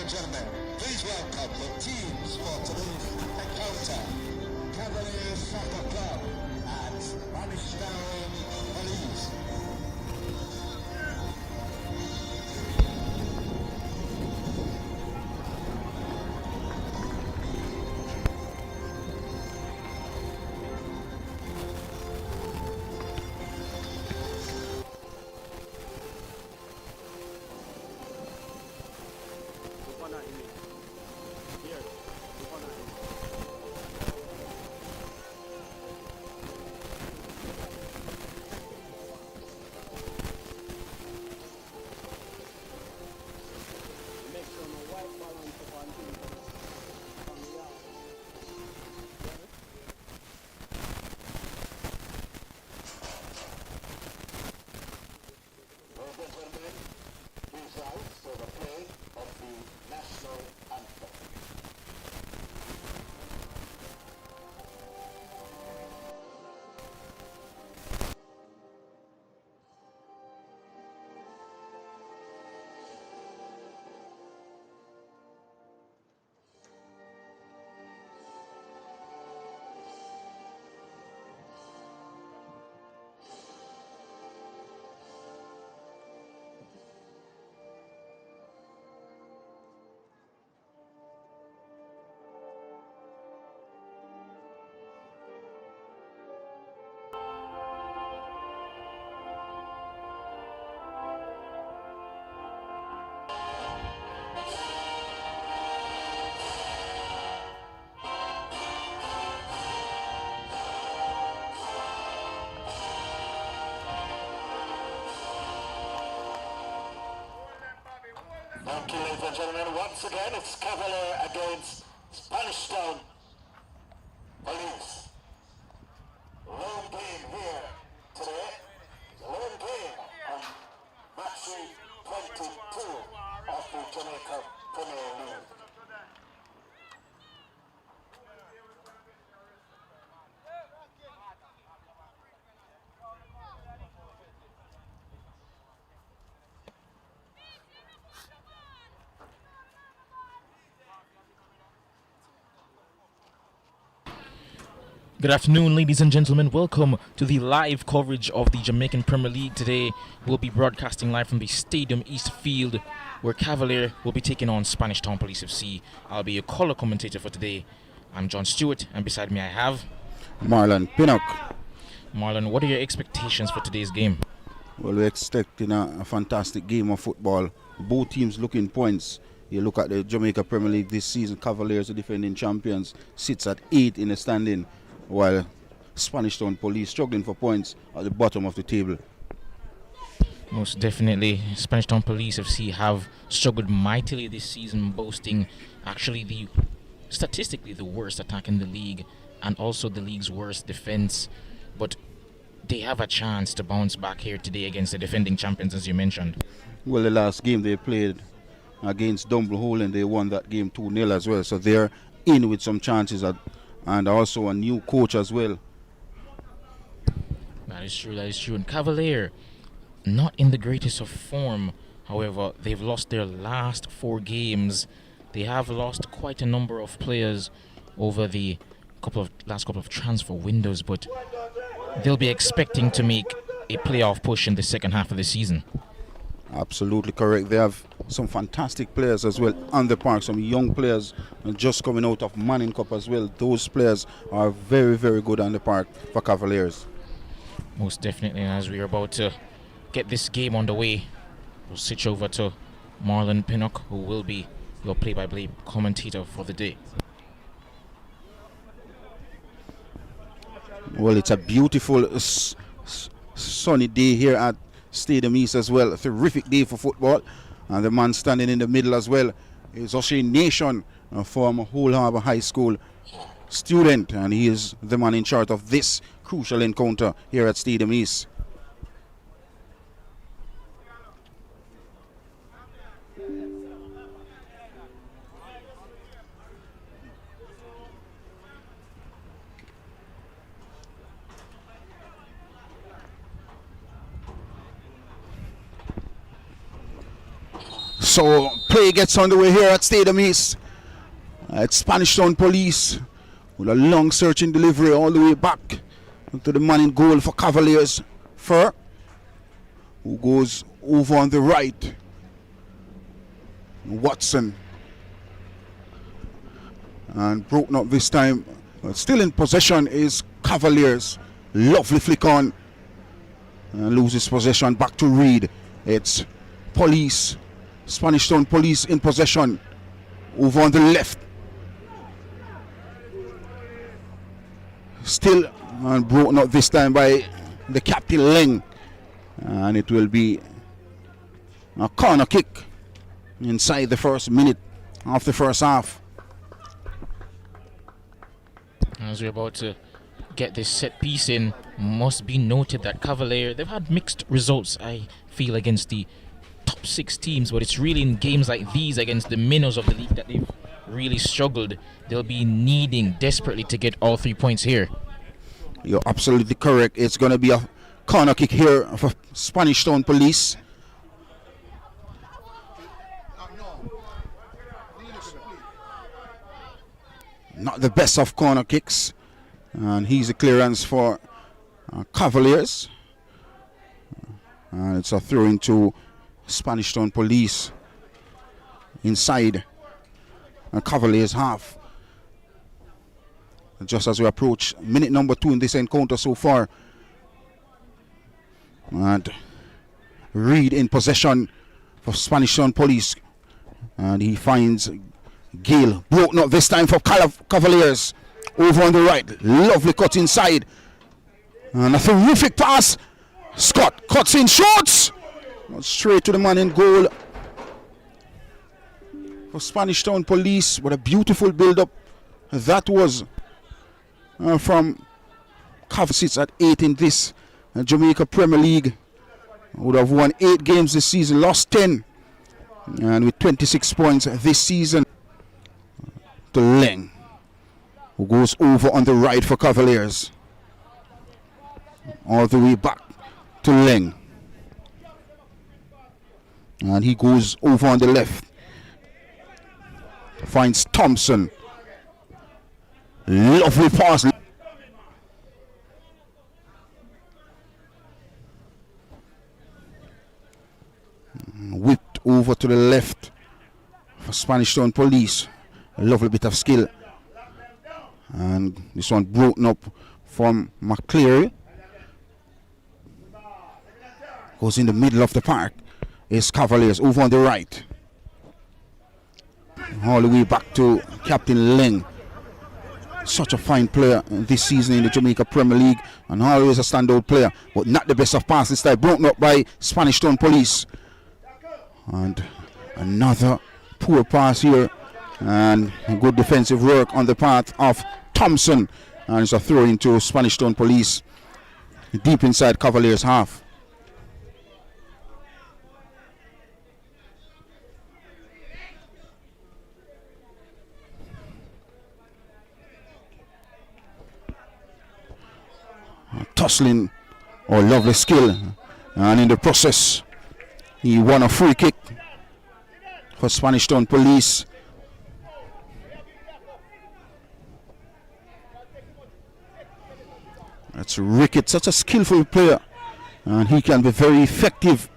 and gentlemen, please welcome the teams for today's encounter. Cavalier Soccer Club and Spanish Town Police. Okay, ladies and gentlemen, once again it's Cavalier against Spanish Town Police. Lone game here today. Lone game on match 22 of the Jamaica Premier League. Good afternoon, ladies and gentlemen. Welcome to the live coverage of the Jamaican Premier League. Today, we'll be broadcasting live from the Stadium East Field, where Cavalier will be taking on Spanish Town Police FC. I'll be your color commentator for today. I'm John Stewart, and beside me I have Marlon Pinnock. Marlon, what are your expectations for today's game? Well, we're expecting a fantastic game of football. Both teams looking points. You look at the Jamaica Premier League this season, Cavaliers, the defending champions, sits at 8 in the standing, while Spanish Town Police struggling for points at the bottom of the table. Most definitely, Spanish Town Police FC have struggled mightily this season, boasting actually statistically the worst attack in the league and also the league's worst defense. But they have a chance to bounce back here today against the defending champions, as you mentioned. Well, the last game they played against Dumble and they won that game 2-0 as well, so they're in with some chances and also a new coach as well. That is true. And Cavalier, not in the greatest of form. However, they've lost their last 4 games. They have lost quite a number of players over the last couple of transfer windows, but they'll be expecting to make a playoff push in the second half of the season. Absolutely correct. They have some fantastic players as well on the park, some young players just coming out of Manning Cup as well. Those players are very, very good on the park for Cavaliers. Most definitely. And as we're about to get this game on the way, we'll switch over to Marlon Pinnock, who will be your play-by-play commentator for the day. Well, it's a beautiful sunny day here at Stadium East as well. A terrific day for football. And the man standing in the middle as well is O'Shea Nation, a former Hull Harbour High School student, and he is the man in charge of this crucial encounter here at Stadium East. So play gets underway here at Stadium East. It's Spanish Town Police with a long searching delivery all the way back to the man in goal for Cavaliers. Fur, who goes over on the right. Watson. And broken up this time. But still in possession is Cavaliers. Lovely flick on. And loses possession back to Reed. It's Police. Spanish Town Police in possession. Over on the left. Still broken up this time by the captain Leng. And it will be a corner kick inside the first minute of the first half. As we're about to get this set piece in, must be noted that Cavalier, they've had mixed results, I feel, against the top 6 teams, but it's really in games like these against the minnows of the league that they've really struggled. They'll be needing desperately to get all 3 points here. You're absolutely correct. It's going to be a corner kick here for Spanish Town Police. Not the best of corner kicks. And he's a clearance for Cavaliers. And it's a throw into Spanish Town Police inside Cavaliers half. Just as we approach minute number 2 in this encounter so far. And Reed in possession for Spanish Town Police. And he finds Gale. Broken up this time for Cavaliers. Over on the right. Lovely cut inside. And a terrific pass. Scott cuts in, shoots. Straight to the man in goal for Spanish Town Police. What a beautiful build-up that was from Cavaliers. Sits at 8 in this Jamaica Premier League. Would have won 8 games this season, lost 10. And with 26 points this season. To Leng, who goes over on the right for Cavaliers. All the way back to Leng. And he goes over on the left. Finds Thompson. Lovely pass. Whipped over to the left for Spanish Town Police. A lovely bit of skill. And this one broken up from McCleary. Goes in the middle of the park. Is Cavaliers over on the right. All the way back to Captain Leng. Such a fine player this season in the Jamaica Premier League. And always a standout player. But not the best of passes. This time broken up by Spanish Town Police. And another poor pass here. And good defensive work on the part of Thompson. And it's a throw into Spanish Town Police. Deep inside Cavaliers half. Tussling. Oh, lovely skill. And in the process, he won a free kick for Spanish Town Police. That's Rickett, such a skillful player, and he can be very effective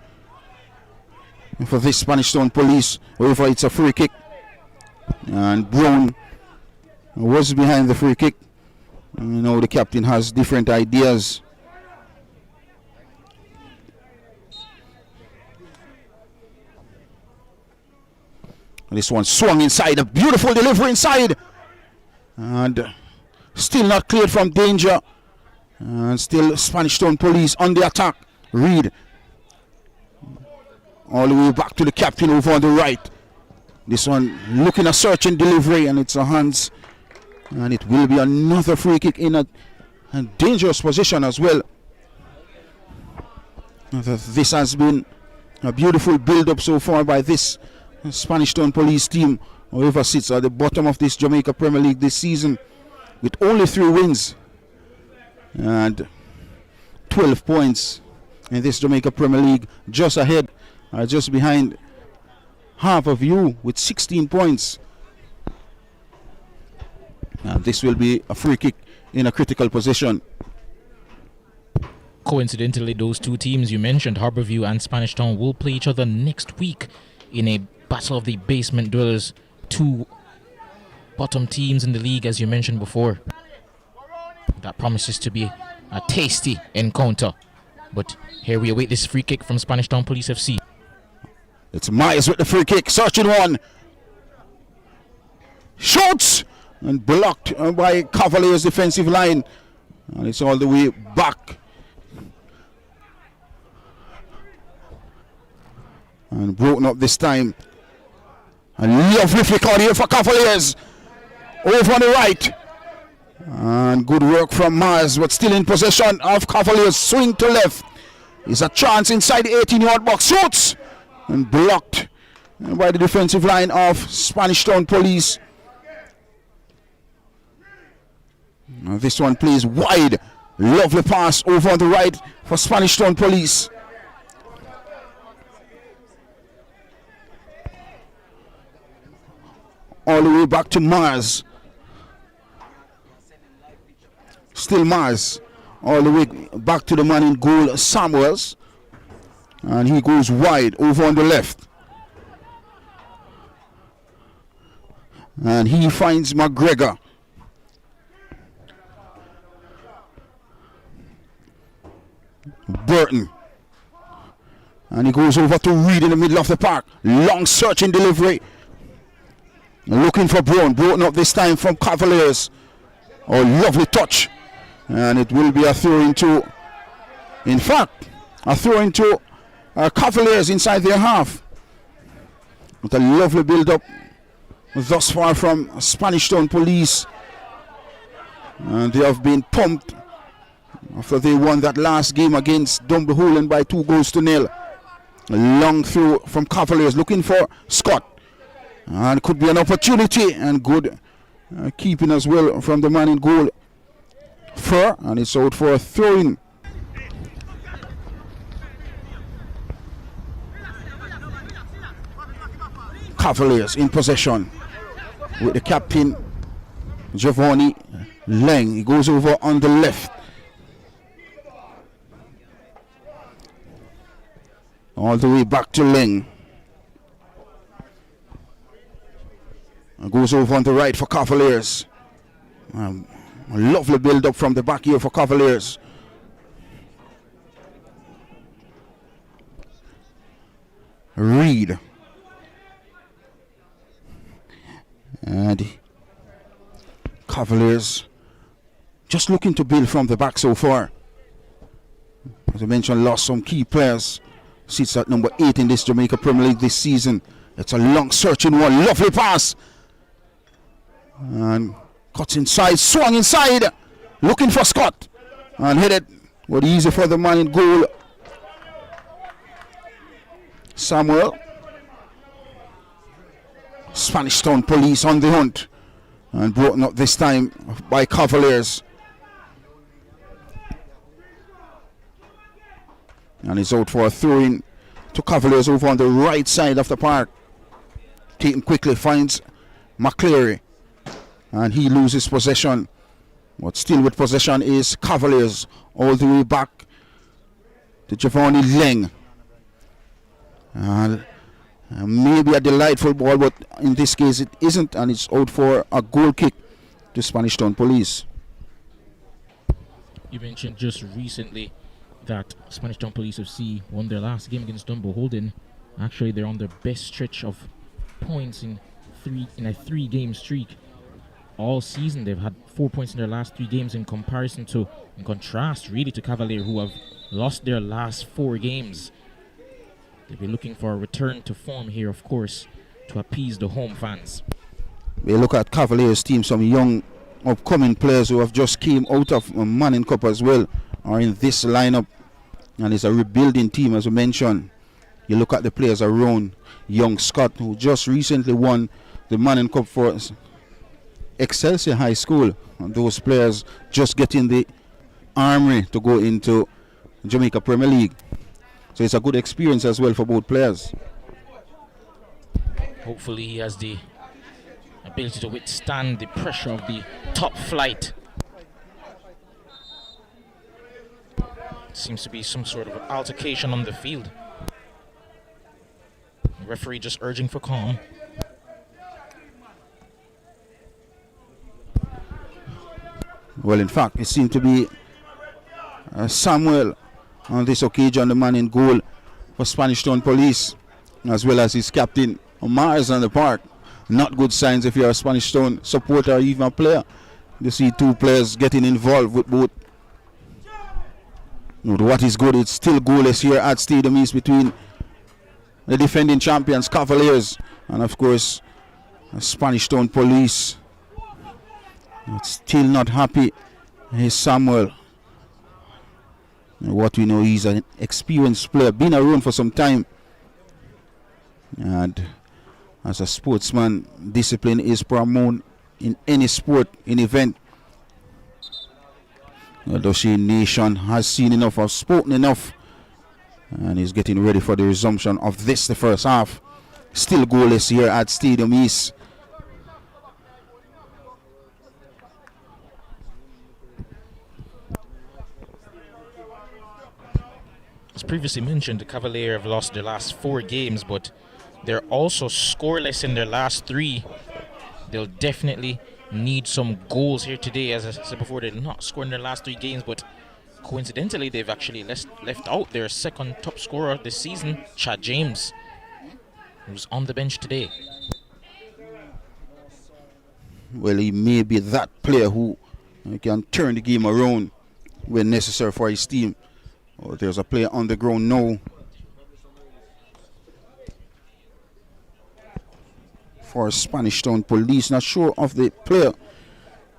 for this Spanish Town Police. However, it's a free kick, and Brown was behind the free kick. And you know, the captain has different ideas. This one swung inside, a beautiful delivery inside, and still not cleared from danger. And still Spanish Town Police on the attack. Reed. All the way back to the captain over on the right. This one looking a searching delivery, and it's a hands. And it will be another free kick in a dangerous position as well. This has been a beautiful build-up so far by this Spanish Town Police team. However, sits at the bottom of this Jamaica Premier League this season with only 3 wins. And 12 points in this Jamaica Premier League, just ahead, just behind Harborview with 16 points. And this will be a free kick in a critical position. Coincidentally, those two teams you mentioned, Harborview and Spanish Town, will play each other next week in a battle of the basement dwellers. Two bottom teams in the league, as you mentioned before. That promises to be a tasty encounter. But here we await this free kick from Spanish Town Police FC. It's Myers with the free kick, searching one. Shoots! And blocked by Cavalier's defensive line. And it's all the way back. And broken up this time. A lovely flick out here for Cavaliers. Over on the right. And good work from Mars, but still in possession of Cavaliers. Swing to left. It's a chance inside the 18-yard box. Shoots! And blocked by the defensive line of Spanish Town Police. Now this one plays wide. Lovely pass over on the right for Spanish Town Police. All the way back to Mars. Still Mars. All the way back to the man in goal, Samuels. And he goes wide over on the left. And he finds McGregor. Burton. And he goes over to Reed in the middle of the park. Long searching delivery. Looking for Brown. Broken up this time from Cavaliers. Oh, lovely touch. And it will be a throw into, in fact, a throw into Cavaliers inside their half. With a lovely build-up thus far from Spanish Town Police. And they have been pumped after they won that last game against Dumbleholen by 2-0. A long throw from Cavaliers looking for Scott. And could be an opportunity, and good keeping as well from the man in goal, Fur, and it's out for a throw-in. Cavaliers in possession with the captain Giovanni Leng. He goes over on the left. All the way back to Leng. And goes over on the right for Cavaliers. A lovely build-up from the back here for Cavaliers. Reed. And Cavaliers just looking to build from the back so far. As I mentioned, lost some key players. Sits at number 8 in this Jamaica Premier League this season. It's a long searching one. Lovely pass. And cuts inside, swung inside, looking for Scott, and headed with easy for the man in goal, Samuel. Spanish Town Police on the hunt, and broken up this time by Cavaliers. And it's out for a throw-in to Cavaliers over on the right side of the park. Taken quickly, finds McCleary. And he loses possession. But still with possession is Cavaliers. All the way back to Giovanni Leng. And maybe a delightful ball, but in this case it isn't. And it's out for a goal kick to Spanish Town Police. You mentioned just recently that Spanish Town Police FC won their last game against Dumbleholen. Actually, they're on their best stretch of points in a three-game streak. All season they've had 4 points in their last 3 games, in contrast really to Cavalier, who have lost their last 4 games. They'll be looking for a return to form here, of course, to appease the home fans. We look at Cavalier's team, some young upcoming players who have just came out of Manning Cup as well are in this lineup, and it's a rebuilding team, as we mentioned. You look at the players around. Young Scott, who just recently won the Manning Cup for Excelsior High School, and those players just getting the armory to go into Jamaica Premier League. So it's a good experience as well for both players. Hopefully he has the ability to withstand the pressure of the top flight. Seems to be some sort of altercation on the field. The referee just urging for calm. Well, in fact, it seemed to be Samuel on this occasion, the man in goal for Spanish Town Police, as well as his captain Mars on the park. Not good signs if you're a Spanish Town supporter or even a player. You see two players getting involved with both. But what is good, it's still goalless here at Stadium East between the defending champions Cavaliers and of course Spanish Town Police. It's still not happy. Here's Samuel. What we know, he's an experienced player, been around for some time. And as a sportsman, discipline is paramount in any sport, in event. The Doshe Nation has seen enough, has spoken enough, and is getting ready for the resumption of this, the first half. Still goalless here at Stadium East. As previously mentioned, the Cavalier have lost their last 4 games, but they're also scoreless in their last 3. They'll definitely need some goals here today. As I said before, they're not scoring their last 3 games, but coincidentally, they've actually left out their second top scorer this season, Chad James, who's on the bench today. Well, he may be that player who can turn the game around when necessary for his team. Oh, there's a player on the ground now for Spanish Town Police. Not sure of the player,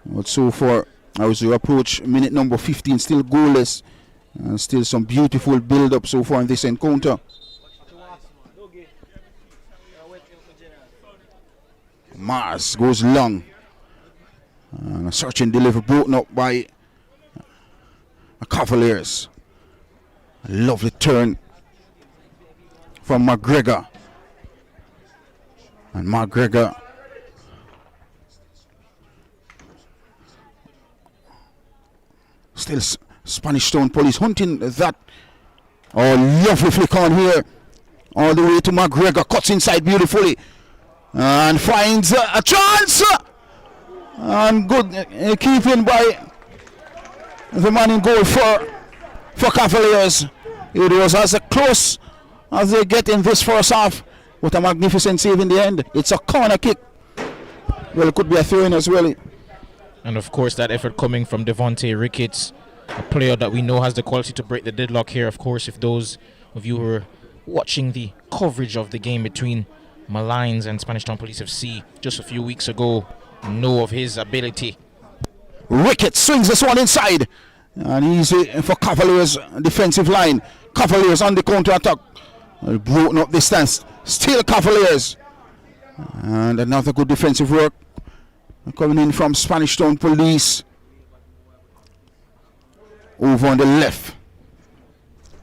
but so far, as we approach minute number 15, still goalless, and still some beautiful build-up so far in this encounter. Mars goes long, and a search and delivery broken up by Cavaliers. A lovely turn from McGregor. And McGregor still Spanish Town Police hunting that. Oh, lovely flick on here. All the way to McGregor. Cuts inside beautifully. And finds a chance. And good keeping by the man in goal for Cavaliers. It was as close as they get in this first half, with a magnificent save in the end. It's a corner kick. Well, it could be a throw-in as well. And of course, that effort coming from Devontae Ricketts, a player that we know has the quality to break the deadlock here. Of course, if those of you who were watching the coverage of the game between Malines and Spanish Town Police FC just a few weeks ago, know of his ability. Ricketts swings this one inside. And easy for Cavaliers' defensive line. Cavaliers on the counter-attack. Broken up the stance. Still Cavaliers. And another good defensive work coming in from Spanish Town Police. Over on the left.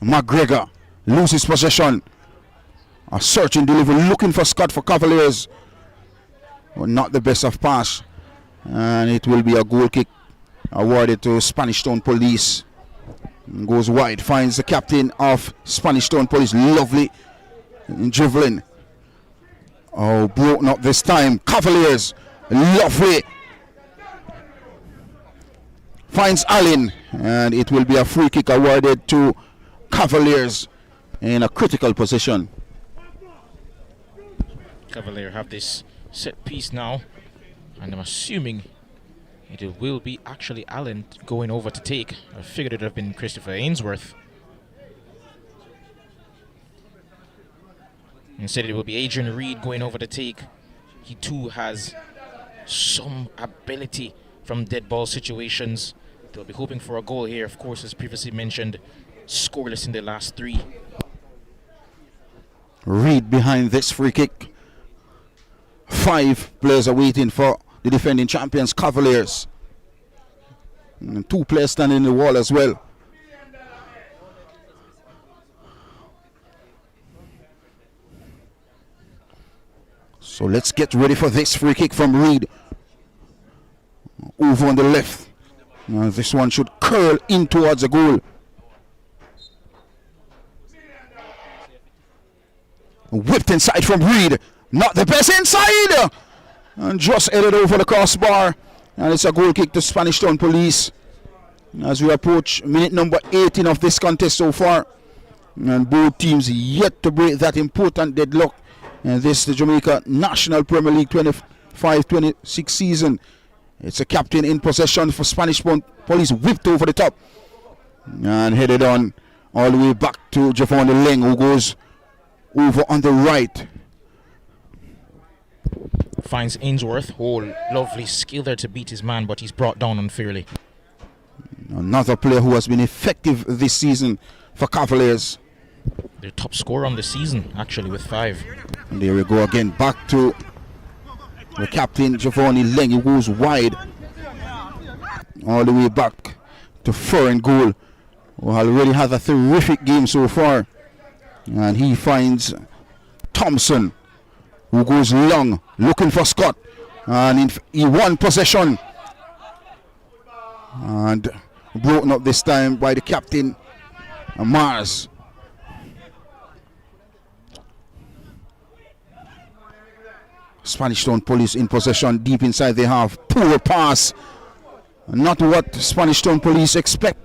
McGregor loses possession. A search and delivery looking for Scott for Cavaliers. But not the best of pass. And it will be a goal kick awarded to Spanish Town Police. Goes wide, finds the captain of Spanish Town Police. Lovely dribbling. Oh, broken up this time. Cavaliers, lovely. Finds Allen, and it will be a free kick awarded to Cavaliers in a critical position. Cavalier have this set piece now, and I'm assuming it will be actually Allen going over to take. I figured it would have been Christopher Ainsworth. Instead, it will be Adrian Reed going over to take. He too has some ability from dead ball situations. They'll be hoping for a goal here, of course, as previously mentioned, scoreless in the last 3. Reed behind this free kick. 5 players are waiting for the defending champions, Cavaliers. And 2 players standing in the wall as well. So let's get ready for this free kick from Reed. Over on the left. This one should curl in towards the goal. Whipped inside from Reed. Not the best inside. And just headed over the crossbar. And it's a goal kick to Spanish Town Police. As we approach minute number 18 of this contest so far. And both teams yet to break that important deadlock. And this is the Jamaica National Premier League 25-26 season. It's a captain in possession for Spanish Police, whipped over the top. And headed on all the way back to Javon Leng, who goes over on the right. Finds Ainsworth. Oh, lovely skill there to beat his man, but he's brought down unfairly. Another player who has been effective this season for Cavaliers. Their top scorer on the season, actually, with 5. And there we go again, back to the captain, Javon Leng, who goes wide. All the way back to foreign goal. Who already has a terrific game so far. And he finds Thompson, who goes long, looking for Scott. And he won possession. And broken up this time by the captain, Mars. Spanish Town Police in possession deep inside they have. Poor pass. Not what Spanish Town Police expect.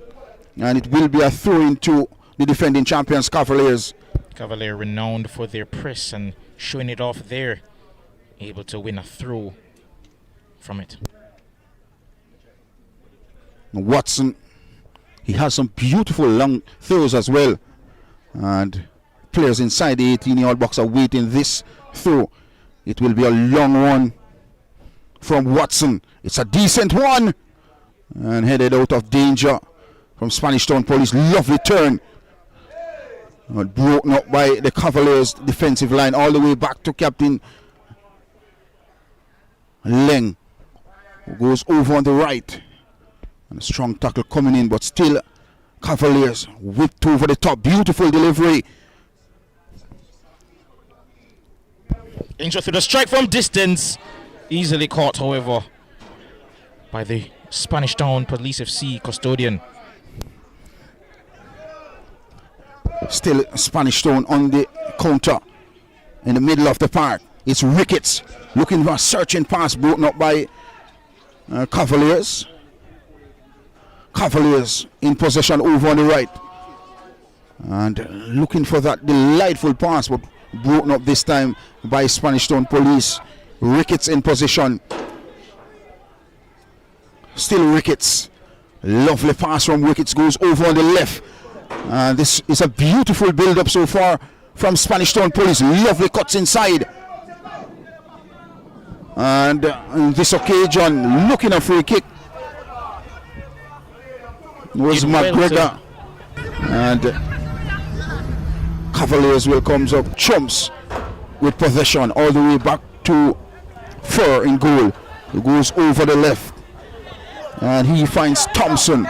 And it will be a throw into the defending champions, Cavaliers. Cavalier renowned for their press and showing it off there. Able to win a throw from it. Watson, he has some beautiful long throws as well. And players inside the 18-yard box are waiting this throw. It will be a long one from Watson. It's a decent one. And headed out of danger from Spanish Town Police. Lovely turn. But broken up by the Cavaliers defensive line all the way back to Captain Leng, who goes over on the right. And a strong tackle coming in, but still Cavaliers whipped over the top. Beautiful delivery. Injured through the strike from distance. Easily caught, however, by the Spanish Town Police FC custodian. Still Spanish Town on the counter in the middle of the park. It's Ricketts looking for a searching pass broken up by Cavaliers. Cavaliers in possession over on the right. And looking for that delightful pass, but broken up this time by Spanish Town Police. Ricketts in position. Still Ricketts. Lovely pass from Ricketts, goes over on the left. And this is a beautiful build-up so far from Spanish Town Police. Lovely cuts inside. And on this occasion, looking a free kick was McGregor. And Cavaliers will comes up chumps with possession all the way back to Fur in goal. He goes over the left. And he finds Thompson.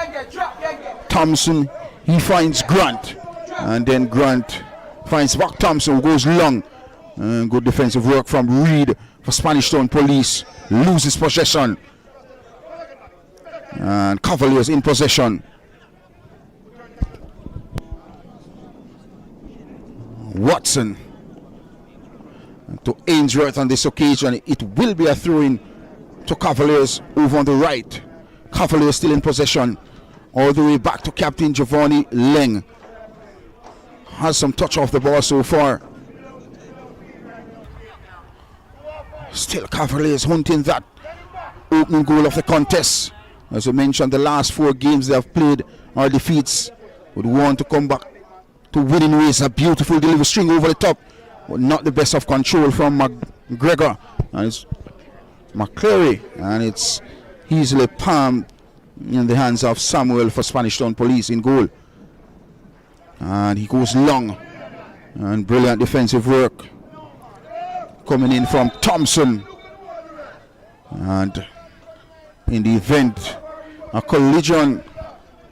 Thompson, he finds Grant. And then Grant finds back Thompson, who goes long. And good defensive work from Reed for Spanish Town Police. Loses possession. And Cavaliers in possession. Watson to Ainsworth on this occasion. It will be a throw-in to Cavaliers over on the right. Cavaliers still in possession. All the way back to Captain Giovanni Leng. Has some touch off the ball so far. Still Cavaliers hunting that opening goal of the contest. As I mentioned, the last 4 games they have played are defeats. Would want to come back to winning ways. A beautiful delivery, string over the top, but not the best of control from McGregor. And it's McCleary, and it's easily palmed in the hands of Samuel for Spanish Town Police in goal. And he goes long, and brilliant defensive work coming in from Thompson. And in the event, a collision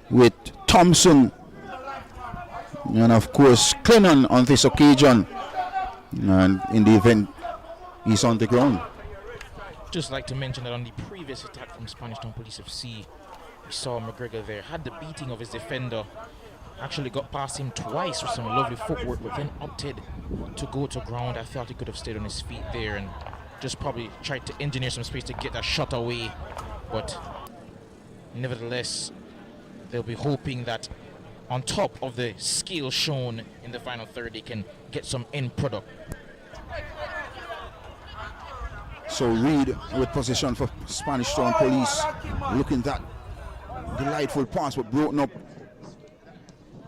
with Thompson and of course Clennon on this occasion. And in the event, is on the ground. Just like to mention that on the previous attack from Spanish Town Police FC, we saw McGregor there, had the beating of his defender, actually got past him twice with some lovely footwork, but then opted to go to ground. I thought he could have stayed on his feet there and just probably tried to engineer some space to get that shot away. But nevertheless, they'll be hoping that on top of the skill shown in the final third, they can get some end product. So Reed with possession for Spanish Town Police, looking that delightful pass but broken up,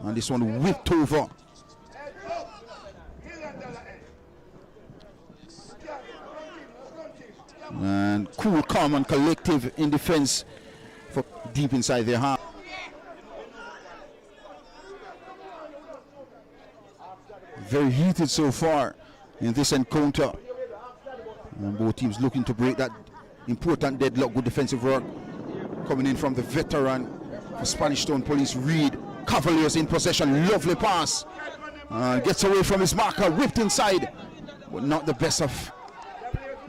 and this one whipped over. And cool, calm and collective in defense for deep inside their half. Very heated so far in this encounter. And both teams looking to break that important deadlock. Good defensive work coming in from the veteran for Spanish Town Police, Reed. Cavaliers in possession, lovely pass. Gets away from his marker, whipped inside, but not the best of.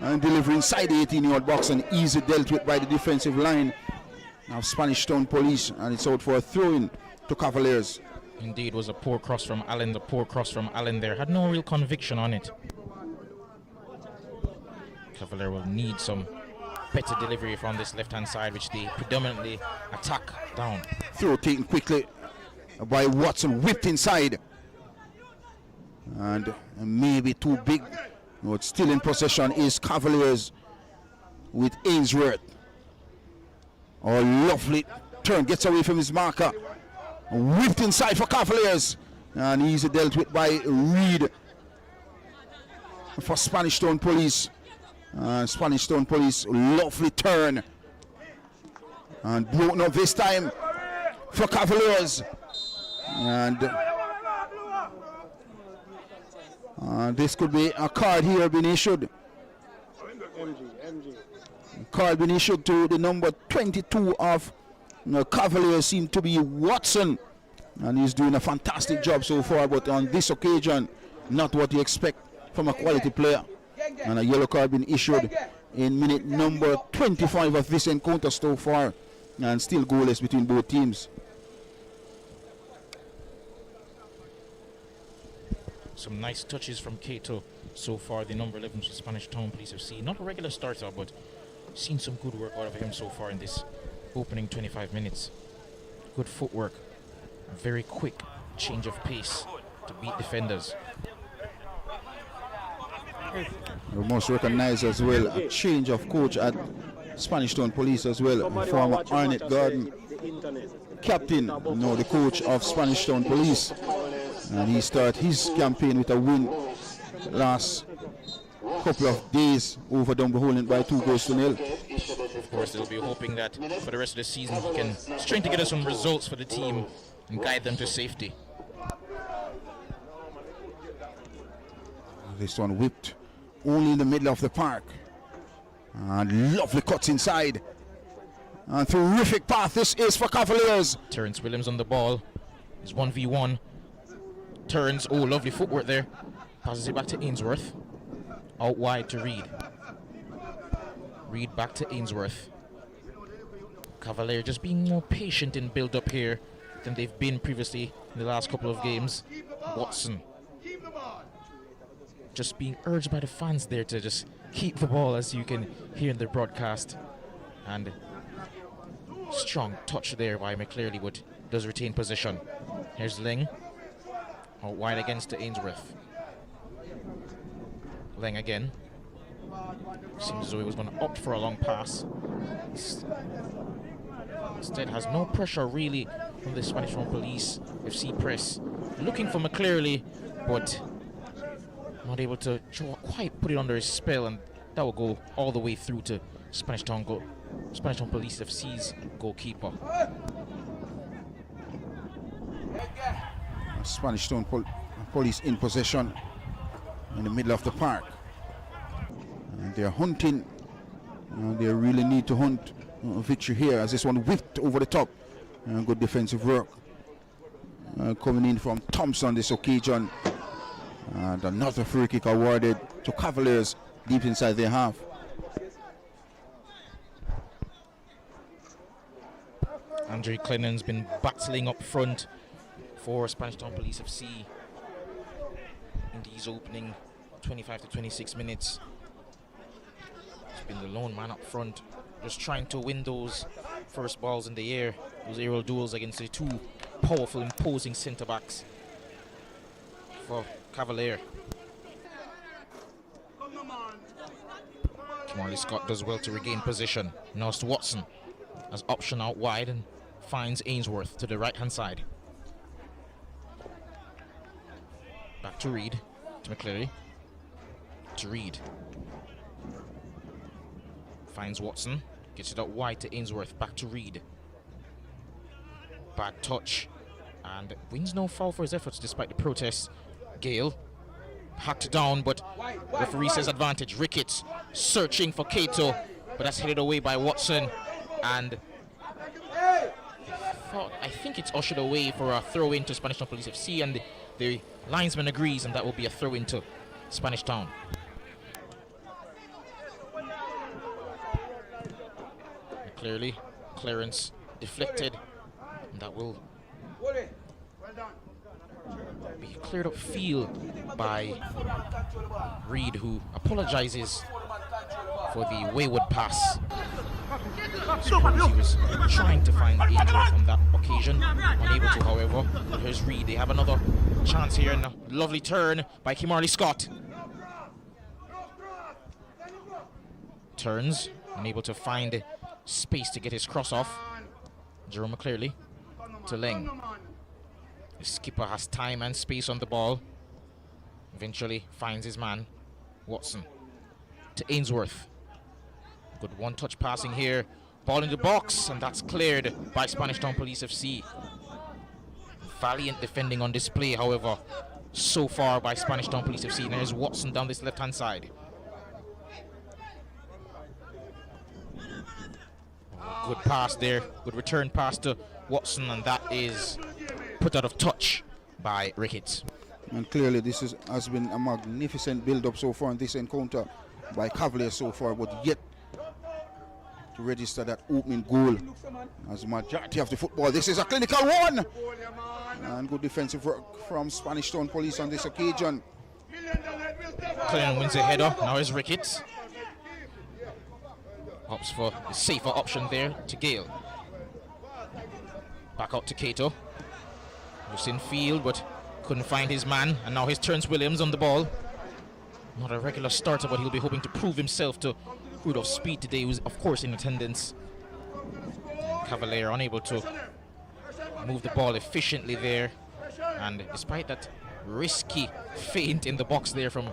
And delivery inside the 18-yard box and easy dealt with by the defensive line of Spanish Town Police, and it's out for a throw-in to Cavaliers. Indeed, was a poor cross from Allen. The poor cross from Allen there had no real conviction on it. Cavalier will need some better delivery from this left-hand side, which they predominantly attack down. Throw taken quickly by Watson, whipped inside. And maybe too big. No, it's still in possession is Cavaliers with Ainsworth. Oh, lovely turn, gets away from his marker. Whipped inside for Cavaliers. And easy dealt with by Reed for Spanish Town Police. Spanish Town Police, lovely turn. And broken up this time for Cavaliers. And this could be a card here being issued. Card being issued to the number 22 of Cavaliers, seem to be Watson. And he's doing a fantastic job so far, but on this occasion, not what you expect from a quality player. And a yellow card being issued in minute number 25 of this encounter so far, and still goalless between both teams. Some nice touches from Cato so far, the number 11 for Spanish Town Police FC. Not a regular starter, but seen some good work out of him so far in this opening 25 minutes. Good footwork, a very quick change of pace to beat defenders. We must recognize as well a change of coach at Spanish Town Police as well. Former Arnett Garden captain, now the coach of Spanish Town Police. And he started his campaign with a win last couple of days over Dumbarton by 2-0. Of course, they'll be hoping that for the rest of the season he can string together some results for the team and guide them to safety. This one whipped only in the middle of the park. And lovely cuts inside. And terrific path this is for Cavaliers. Terrence Williams on the ball. It's 1v1. Turns, oh, lovely footwork there. Passes it back to Ainsworth. Out wide to Reed. Reed back to Ainsworth. Cavalier just being more patient in build-up here than they've been previously in the last couple of games. Watson just being urged by the fans there to just keep the ball, as you can hear in the broadcast. And strong touch there by McClearly, but does retain possession. Here's Leng. Out wide against to Ainsworth. Leng again. Seems as though he was going to opt for a long pass. Instead has no pressure really from the Spanish Town Police FC press. Looking for McClearly, but not able to quite put it under his spell, and that will go all the way through to Spanish Town Police FC's goalkeeper. Spanish Town Police in possession in the middle of the park. And they're hunting. They really need to hunt a victory here, as this one whipped over the top. Good defensive work coming in from Thompson this occasion. And another free kick awarded to Cavaliers deep inside their half. Andre Clennan's been battling up front for Spanish Town Police FC in these opening 25 to 26 minutes. He's been the lone man up front, just trying to win those first balls in the air, those aerial duels against the two powerful, imposing centre-backs for Cavalier. Marley Scott does well to regain position. Now it's to Watson as option out wide and finds Ainsworth to the right-hand side. Back to Reed, to McCleary, to Reed. Finds Watson, gets it out wide to Ainsworth, back to Reed. Bad touch, and wins no foul for his efforts despite the protests. Gale hacked down, but referee says advantage. Ricketts searching for Cato, but that's headed away by Watson, and I think it's ushered away for a throw in to Spanish Town Police FC, and the linesman agrees, and that will be a throw into Spanish Town. Clearly, clearance deflected, and that will be cleared up field by Reed, who apologizes for the wayward pass. He was trying to find Ainsworth on that occasion, unable to, however. Here's Reed. They have another chance here, and a lovely turn by Kimarley Scott. Turns, unable to find space to get his cross off. Jerome McCleary to Leng. The skipper has time and space on the ball. Eventually finds his man, Watson, to Ainsworth. Good one-touch passing here. Ball in the box, and that's cleared by Spanish Town Police FC. Valiant defending on display, however, so far by Spanish Town Police FC. And there's Watson down this left-hand side. Good pass there. Good return pass to Watson, and that is put out of touch by Ricketts. And clearly this has been a magnificent build-up so far in this encounter by Cavalier so far, but yet to register that opening goal as majority of the football. This is a clinical one, and good defensive work from Spanish Town Police on this occasion. Clinton wins the header. Now is Ricketts. Opts for the safer option there to Gale. Back out to Cato. Was in field but couldn't find his man, and now here's Terence Williams on the ball. Not a regular starter, but he'll be hoping to prove himself to Rudolph Speed today, who's of course in attendance. Cavalier unable to move the ball efficiently there, and despite that risky feint in the box there from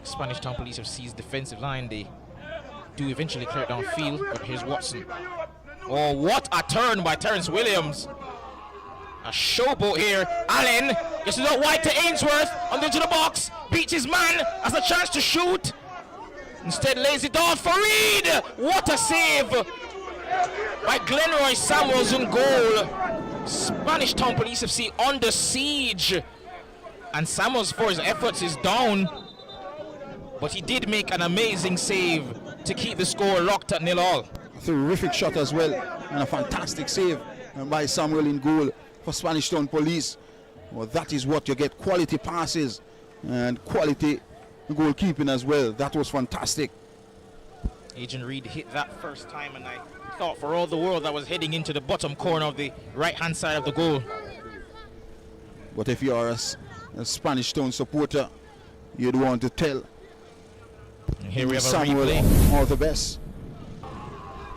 Spanish Town Police FC's defensive line, they do eventually clear it downfield. But here's Watson. Oh, what a turn by Terence Williams. A showboat here. Allen gets it out wide to Ainsworth, into the box, beats his man, has a chance to shoot. Instead lays it off for Reed. What a save by Glenroy Samuels in goal. Spanish Town Police FC under siege, and Samuels for his efforts is down, but he did make an amazing save to keep the score locked at 0-0. A terrific shot as well, and a fantastic save by Samuel in goal for Spanish Town Police. Well, that is what you get, quality passes and quality goalkeeping as well. That was fantastic. Agent Reed hit that first time, and I thought for all the world that was heading into the bottom corner of the right-hand side of the goal. But if you are a Spanish Town supporter, you'd want to tell and here we have Samuel a replay. All the best.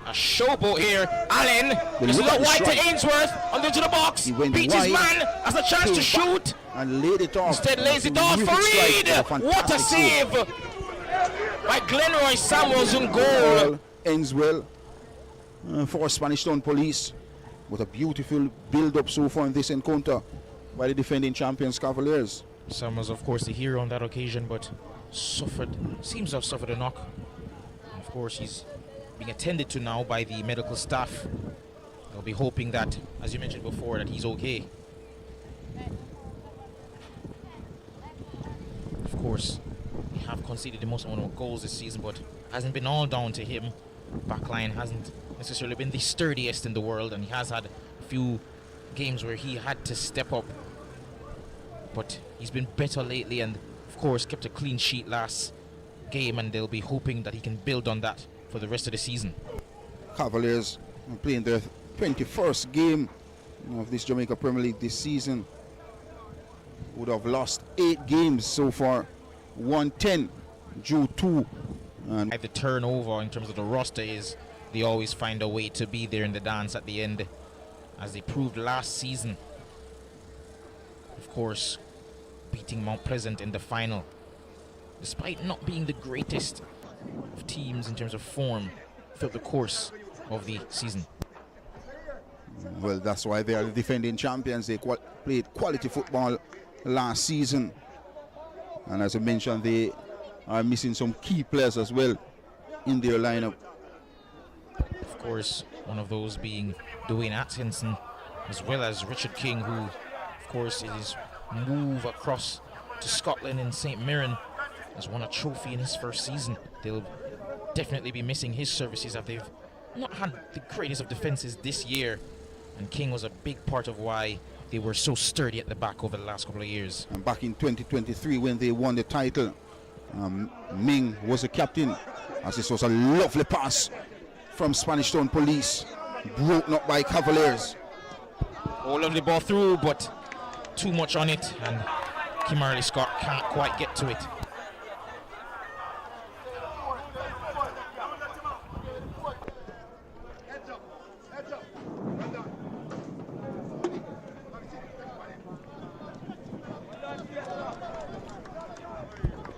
A showboat here. Allen is it out wide to Ainsworth, into the box, beats his man, has a chance to shoot, and laid it off. Instead lays it off for Reed. What a save by Glenroy Samuels in goal. Ends well for Spanish Town Police, with a beautiful build-up so far in this encounter by the defending champions Cavaliers. Samuels, of course, the hero on that occasion, but seems to have suffered a knock. And of course, he's being attended to now by the medical staff. They'll be hoping that, as you mentioned before, that he's okay. Of course, we have conceded the most amount of goals this season, but hasn't been all down to him. Backline hasn't necessarily been the sturdiest in the world, and he has had a few games where he had to step up. But he's been better lately, and of course kept a clean sheet last game, and they'll be hoping that he can build on that for the rest of the season. Cavaliers are playing their 21st game of this Jamaica Premier League this season. Would have lost 8 games so far, won 10, drew 2. And The turnover in terms of the roster is they always find a way to be there in the dance at the end, as they proved last season. Of course, beating Mount Pleasant in the final, despite not being the greatest of teams in terms of form throughout the course of the season. well, that's why they are the defending champions. They played quality football last season, and as I mentioned, they are missing some key players as well in their lineup. Of course, one of those being Dwayne Atkinson, as well as Richard King, who, of course, in his move across to Scotland in St. Mirren, has won a trophy in his first season. They'll definitely be missing his services, as they've not had the greatest of defenses this year, and King was a big part of why they were so sturdy at the back over the last couple of years. And back in 2023, when they won the title, Ming was the captain, as this was a lovely pass from Spanish Town Police, broken up by Cavaliers. Oh, lovely ball through, but too much on it, and Kimberly Scott can't quite get to it.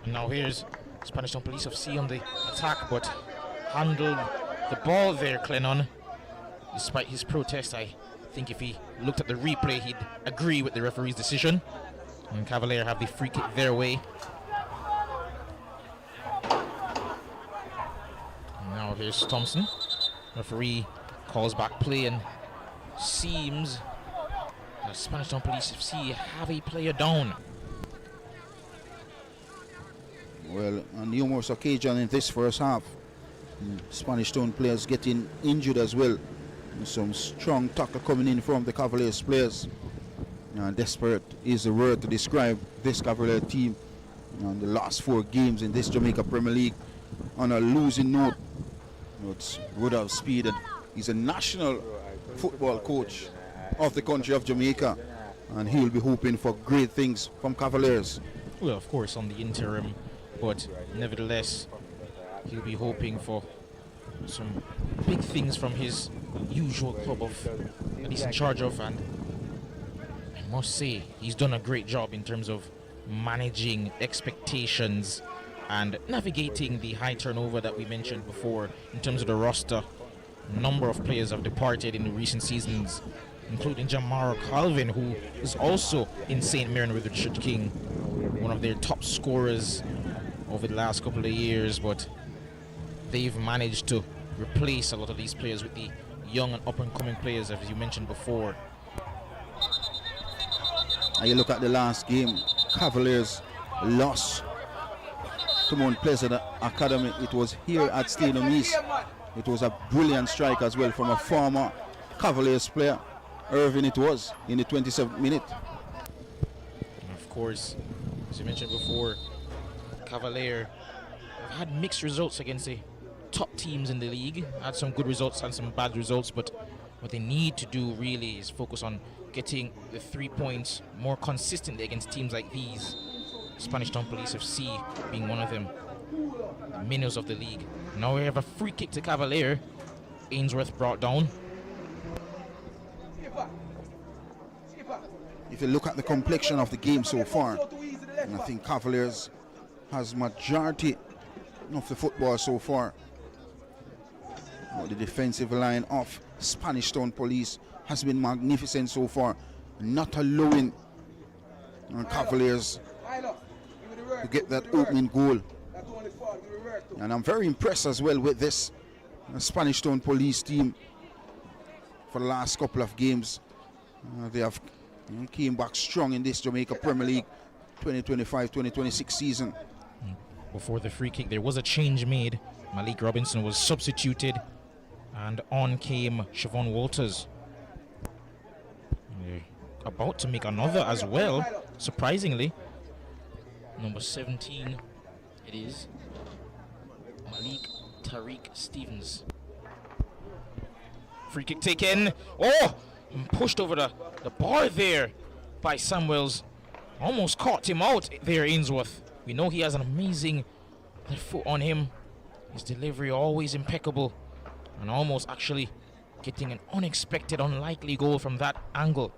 Now here's Spanish Town Police FC on the attack, but handled the ball there, Clennon. Despite his protest, I think if he looked at the replay, he'd agree with the referee's decision. And Cavalier have the free kick their way. And now here's Thompson. Referee calls back play, and seems that Spanish Town Police FC have a player down. Well, on numerous occasions in this first half, Spanish Town players getting injured as well. Some strong tackle coming in from the Cavaliers players. Desperate is the word to describe this Cavalier team on the last 4 games in this Jamaica Premier League on a losing note. It's Rudolph Speed, and he's a national football coach of the country of Jamaica, and he'll be hoping for great things from Cavaliers. Well, of course, on the interim, but nevertheless, he'll be hoping for some big things from his usual club that he's in charge of, and I must say he's done a great job in terms of managing expectations and navigating the high turnover that we mentioned before in terms of the roster. A number of players have departed in the recent seasons, including Jamara Calvin, who is also in St. Mirren with Richard King, one of their top scorers over the last couple of years, but they've managed to replace a lot of these players with the young and up-and-coming players, as you mentioned before. And you look at the last game, Cavaliers lost to Mount Pleasant Academy. It was here at Stadium East. It was a brilliant strike as well from a former Cavaliers player, Irvin it was, in the 27th minute. And of course, as you mentioned before, Cavalier have had mixed results against the top teams in the league. Had some good results and some bad results, but what they need to do really is focus on getting the 3 points more consistently against teams like these. Spanish Town Police FC being one of them, the minnows of the league. Now we have a free kick to Cavalier. Ainsworth brought down. If you look at the complexion of the game so far, and I think Cavaliers has majority of the football so far. The defensive line of Spanish Town Police has been magnificent so far, not allowing Cavaliers to get that opening goal. And I'm very impressed as well with this Spanish Town Police team. For the last couple of games, they have came back strong in this Jamaica Premier League 2025-2026 season. before the free kick. There was a change made. Malik Robinson was substituted, and on came Siobhan Walters. They're about to make another as well, surprisingly. Number 17, it is Malik Tariq Stevens. Free kick taken. Oh! Pushed over the bar there by Samuels. Almost caught him out there, Ainsworth. We know he has an amazing left foot on him. His delivery always impeccable, and almost actually getting an unexpected, unlikely goal from that angle.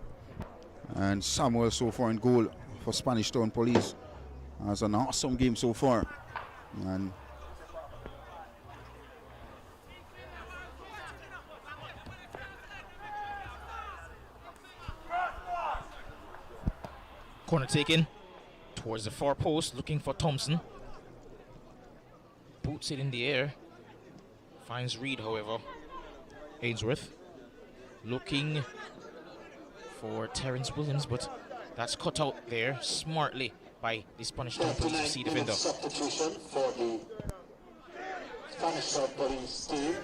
And Samuel so far in goal for Spanish Town Police. Has an awesome game so far. And corner taken towards the far post, looking for Thompson. Boots it in the air. Finds Reed, however. Ainsworth looking for Terrence Williams, but that's cut out there smartly by the Spanish Town Police FC defender. Substitution for the Spanish Town Police team.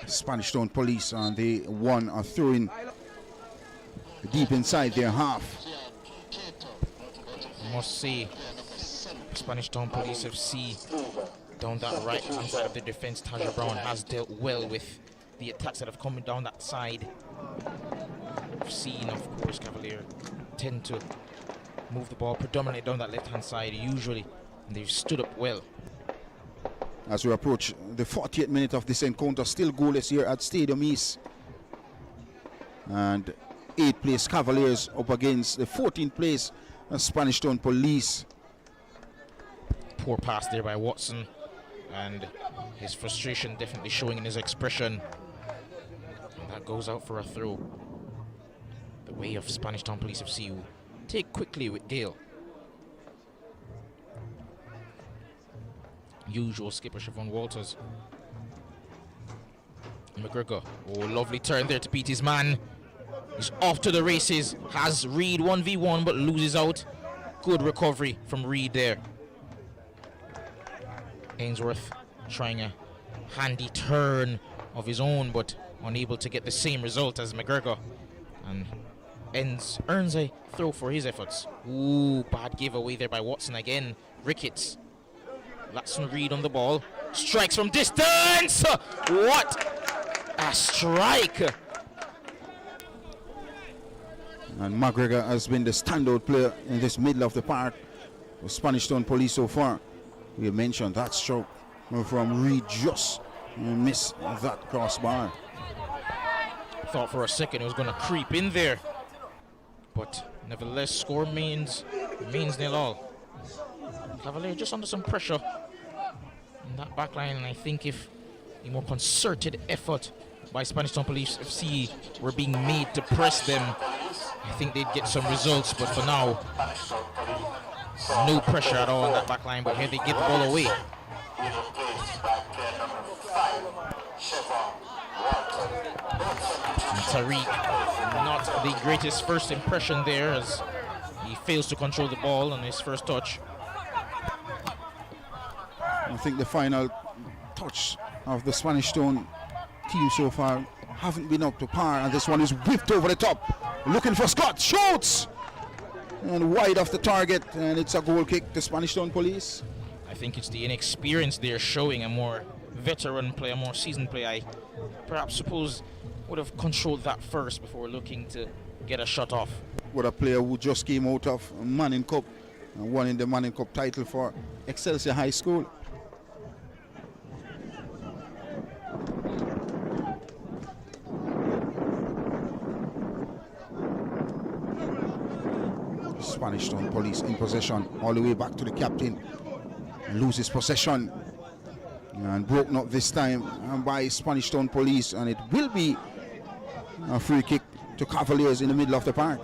Spanish Town Police, and they won a throw-in deep inside their half. I must say, Spanish Town Police FC down that right hand side of the defense, Taja Brown has dealt well with the attacks that have come down that side. We've seen, of course, Cavalier tend to move the ball predominantly down that left hand side usually, and they've stood up well. As we approach the 40th minute of this encounter, still goalless here at Stadium East. And 8th place Cavaliers up against the 14th place Spanish Town Police. Poor pass there by Watson, and his frustration definitely showing in his expression. And that goes out for a throw. The way of Spanish Town Police FC who take quickly with Gale. Usual skipper Siobhan Walters. McGregor, oh, lovely turn there to beat his man. He's off to the races. Has Reed 1v1 but loses out. Good recovery from Reed there. Ainsworth trying a handy turn of his own, but unable to get the same result as McGregor, and earns a throw for his efforts. Ooh, bad giveaway there by Watson again. Ricketts. Latson Reed on the ball. Strikes from distance! What a strike! And McGregor has been the standout player in this middle of the park for Spanish Town Police so far. We mentioned that stroke from Reed, just missed that crossbar. Thought for a second it was going to creep in there, but nevertheless score remains 0-0. Cavalier just under some pressure in that back line, and I think if a more concerted effort by Spanish Town Police FC were being made to press them, I think they'd get some results. But for now, no pressure at all on that back line, but here they get the ball away. And Tariq, not the greatest first impression there, as he fails to control the ball on his first touch. I think the final touch of the Spanish Town team so far haven't been up to par, and this one is whipped over the top, looking for Scott, shoots, and wide off the target, and it's a goal kick to Spanish Town Police. I think it's the inexperience they're showing. A more veteran player, more seasoned player, I perhaps suppose would have controlled that first before looking to get a shot off. With a player who just came out of Manning Cup and won in the Manning Cup title for Excelsior High School. Spanish Town Police in possession all the way back to the captain. Loses possession and broken up this time by Spanish Town Police, and it will be a free kick to Cavaliers in the middle of the park.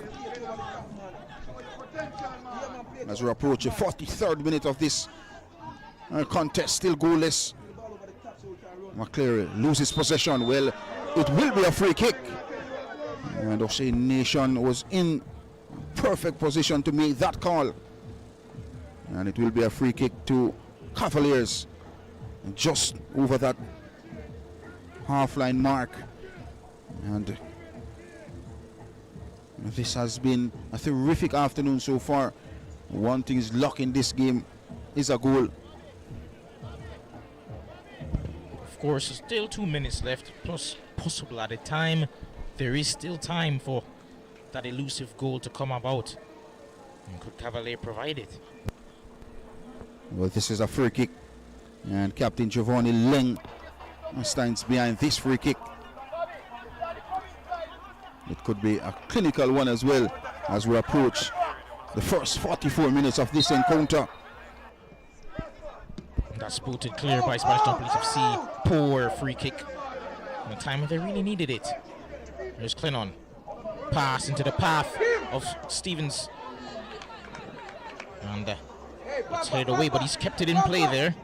As we approach the 43rd minute of this contest, still goalless. McCleary loses possession. Well, it will be a free kick, and O'Shea Nation was in perfect position to make that call, and it will be a free kick to Cavaliers just over that half-line mark. And this has been a terrific afternoon so far. One thing is locking this game is a goal. Of course, still 2 minutes left, plus possible at a time. There is still time for that elusive goal to come about. And could Cavalier provide it? Well, this is a free kick, and Captain Giovanni Leng stands behind this free kick. It could be a clinical one as well as we approach the first 44 minutes of this encounter. That's booted clear by Spanish Town Police FC. Poor free kick. In the time when they really needed it. There's Clennon. Pass into the path of Stevens. And it's headed away, but he's kept it in play there.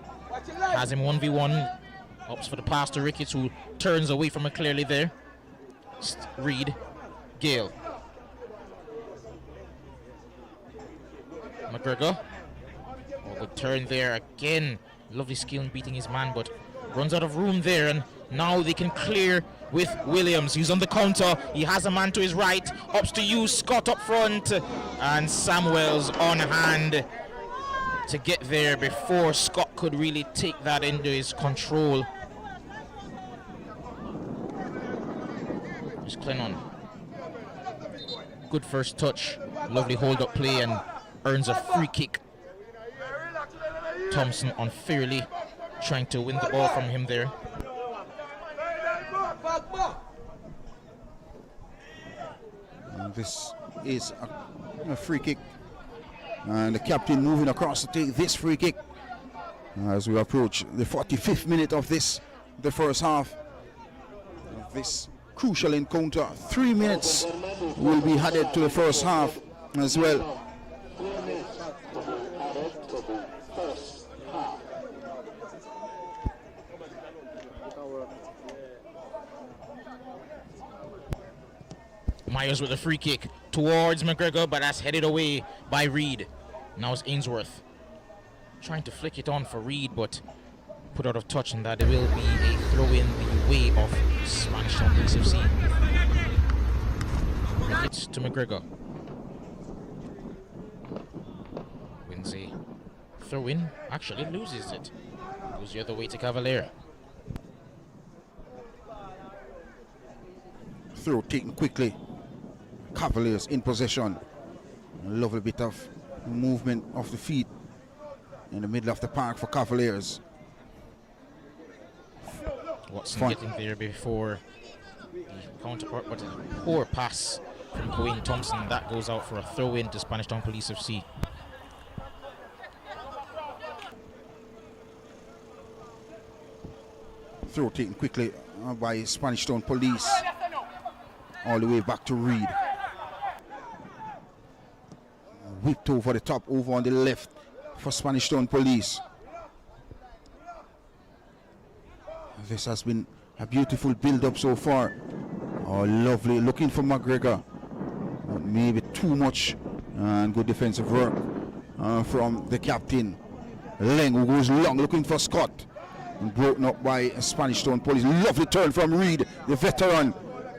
Has him 1v1. Opts for the pass to Ricketts, who turns away from it clearly there. Reed. Gale. McGregor. Oh, good turn there again. Lovely skill in beating his man, but runs out of room there, and now they can clear with Williams. He's on the counter. He has a man to his right. Ups to you, Scott up front, and Samuels on hand to get there before Scott could really take that into his control. There's Clennon. Good first touch. Lovely hold-up play, and earns a free kick. Thompson unfairly trying to win the ball from him there. And this is a free kick, and the captain moving across to take this free kick as we approach the 45th minute of the first half of this crucial encounter. 3 minutes will be added to the first half as well. Myers with a free kick towards McGregor, but that's headed away by Reed. Now it's Ainsworth trying to flick it on for Reed, but put out of touch, and that it will be a throw in the way of Spanish Town Police FC. Ricketts to McGregor. Wins a throw in, actually loses it. Goes the other way to Cavalier. Throw taken quickly. Cavaliers in possession. A lovely bit of movement of the feet in the middle of the park for Cavaliers. Watson getting there before the counterpart, but a poor pass from Coen Thompson. That goes out for a throw in to Spanish Town Police FC. Throw taken quickly by Spanish Town Police. All the way back to Reed. Whipped over the top, over on the left for Spanish Town Police. This has been a beautiful build-up so far. Oh, lovely. Looking for McGregor. Maybe too much. And good defensive work from the captain. Leng, who goes long, looking for Scott. And broken up by Spanish Town Police. Lovely turn from Reed, the veteran.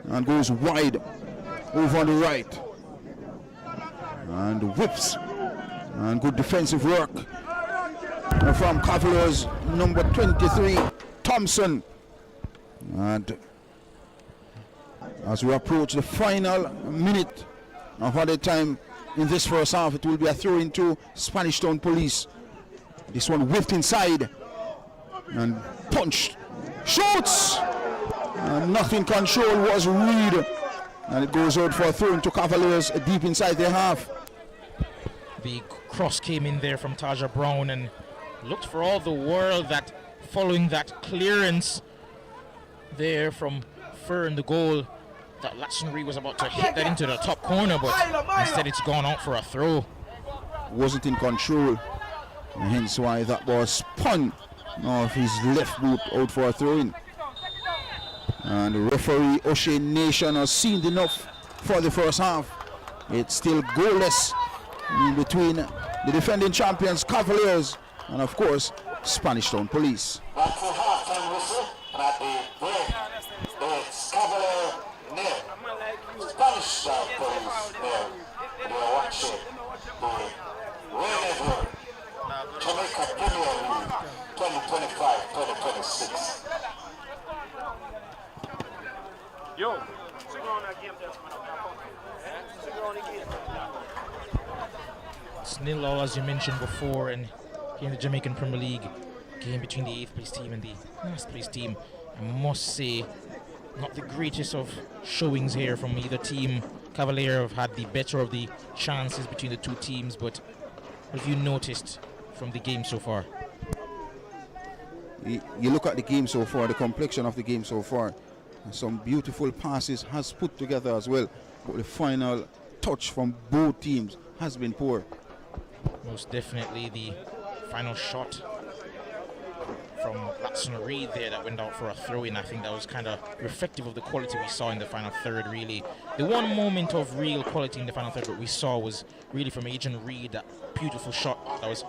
And goes wide over on the right. And whips. And good defensive work from Cavaliers, number 23, Thompson. And as we approach the final minute of added time in this first half, it will be a throw into Spanish Town Police. This one whipped inside and punched. Shoots! And nothing control was Reed. And it goes out for a throw into Cavaliers deep inside their half. The cross came in there from Taja Brown, and looked for all the world that following that clearance there from Fern, the goal, that Latson was about to hit that into the top corner, but instead it's gone out for a throw. Wasn't in control, and hence why that ball spun off his left boot out for a throw-in. And the referee O'Shea Nation has seen enough for the first half. It's still goalless in between the defending champions Cavaliers and of course Spanish Town Police. That's the halftime whistle, and at the break, it's Cavalier nil, Spanish Town Police nil. And you're watching the Wray Nephew Jamaica Premier League 2025-2026. Yo, sigur on that game that's sigur on the game. It's 0-0 as you mentioned before, and here in the Jamaican Premier League, game between the 8th place team and the last place team. I must say, not the greatest of showings here from either team. Cavalier have had the better of the chances between the two teams, but what have you noticed from the game so far? You look at the game so far, the complexion of the game so far, some beautiful passes has put together as well, but the final touch from both teams has been poor. Most definitely the final shot from Watson Reed there that went out for a throw-in. I think that was kind of reflective of the quality we saw in the final third, really. The one moment of real quality in the final third that we saw was really from Agent Reed, that beautiful shot that was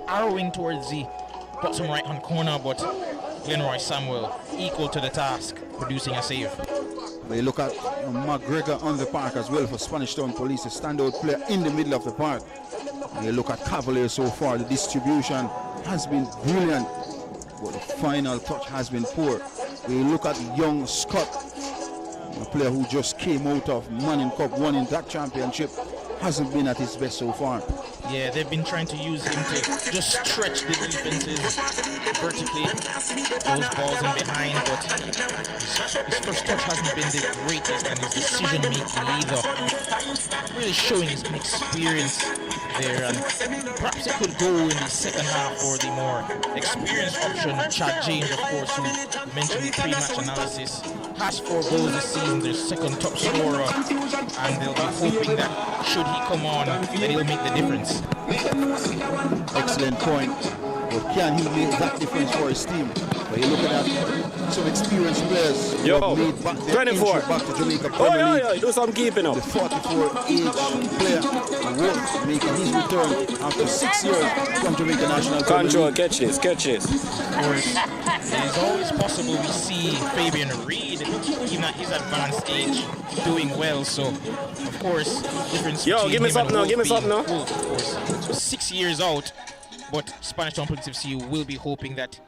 arrowing towards the bottom right-hand corner, but Glenroy Samuel equal to the task, producing a save. We look at McGregor on the park as well for Spanish Town Police, a standout player in the middle of the park. You look at Cavalier so far, the distribution has been brilliant, but the final touch has been poor. We look at young Scott, a player who just came out of Manning Cup, winning that championship, hasn't been at his best so far. Yeah, they've been trying to use him to just stretch the defenses vertically, those balls in behind, but his first touch hasn't been the greatest, and his decision making either. Really showing his inexperience there, and perhaps it could go in the second half for the more experienced option. Chad James, of course, who mentioned the pre-match analysis, has 4 goals this season, their second top scorer, and they'll be hoping that should he come on, that he'll make the difference. Excellent point. But can he make that difference for his team? But you're looking at some experienced players who have made back their entry back to Jamaica Premier League. Do some keeping up. The 44-age player Wray making his return after 6 years from Jamaica National Premier Control, League. catch this. Of course, it is always possible we see Fabian Reed, even at his advanced age, doing well. So, of course, difference between give me him something and now, give me Wolf something now. being Wolf, of course. So 6 years out, but Spanish Town Police FC will be hoping that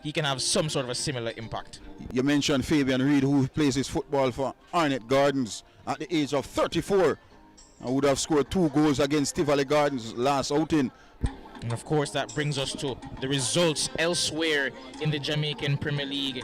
he can have some sort of a similar impact. You mentioned Fabian Reed, who plays his football for Arnett Gardens at the age of 34. And would have scored 2 goals against Cavalier Gardens last outing. And of course, that brings us to the results elsewhere in the Jamaican Premier League,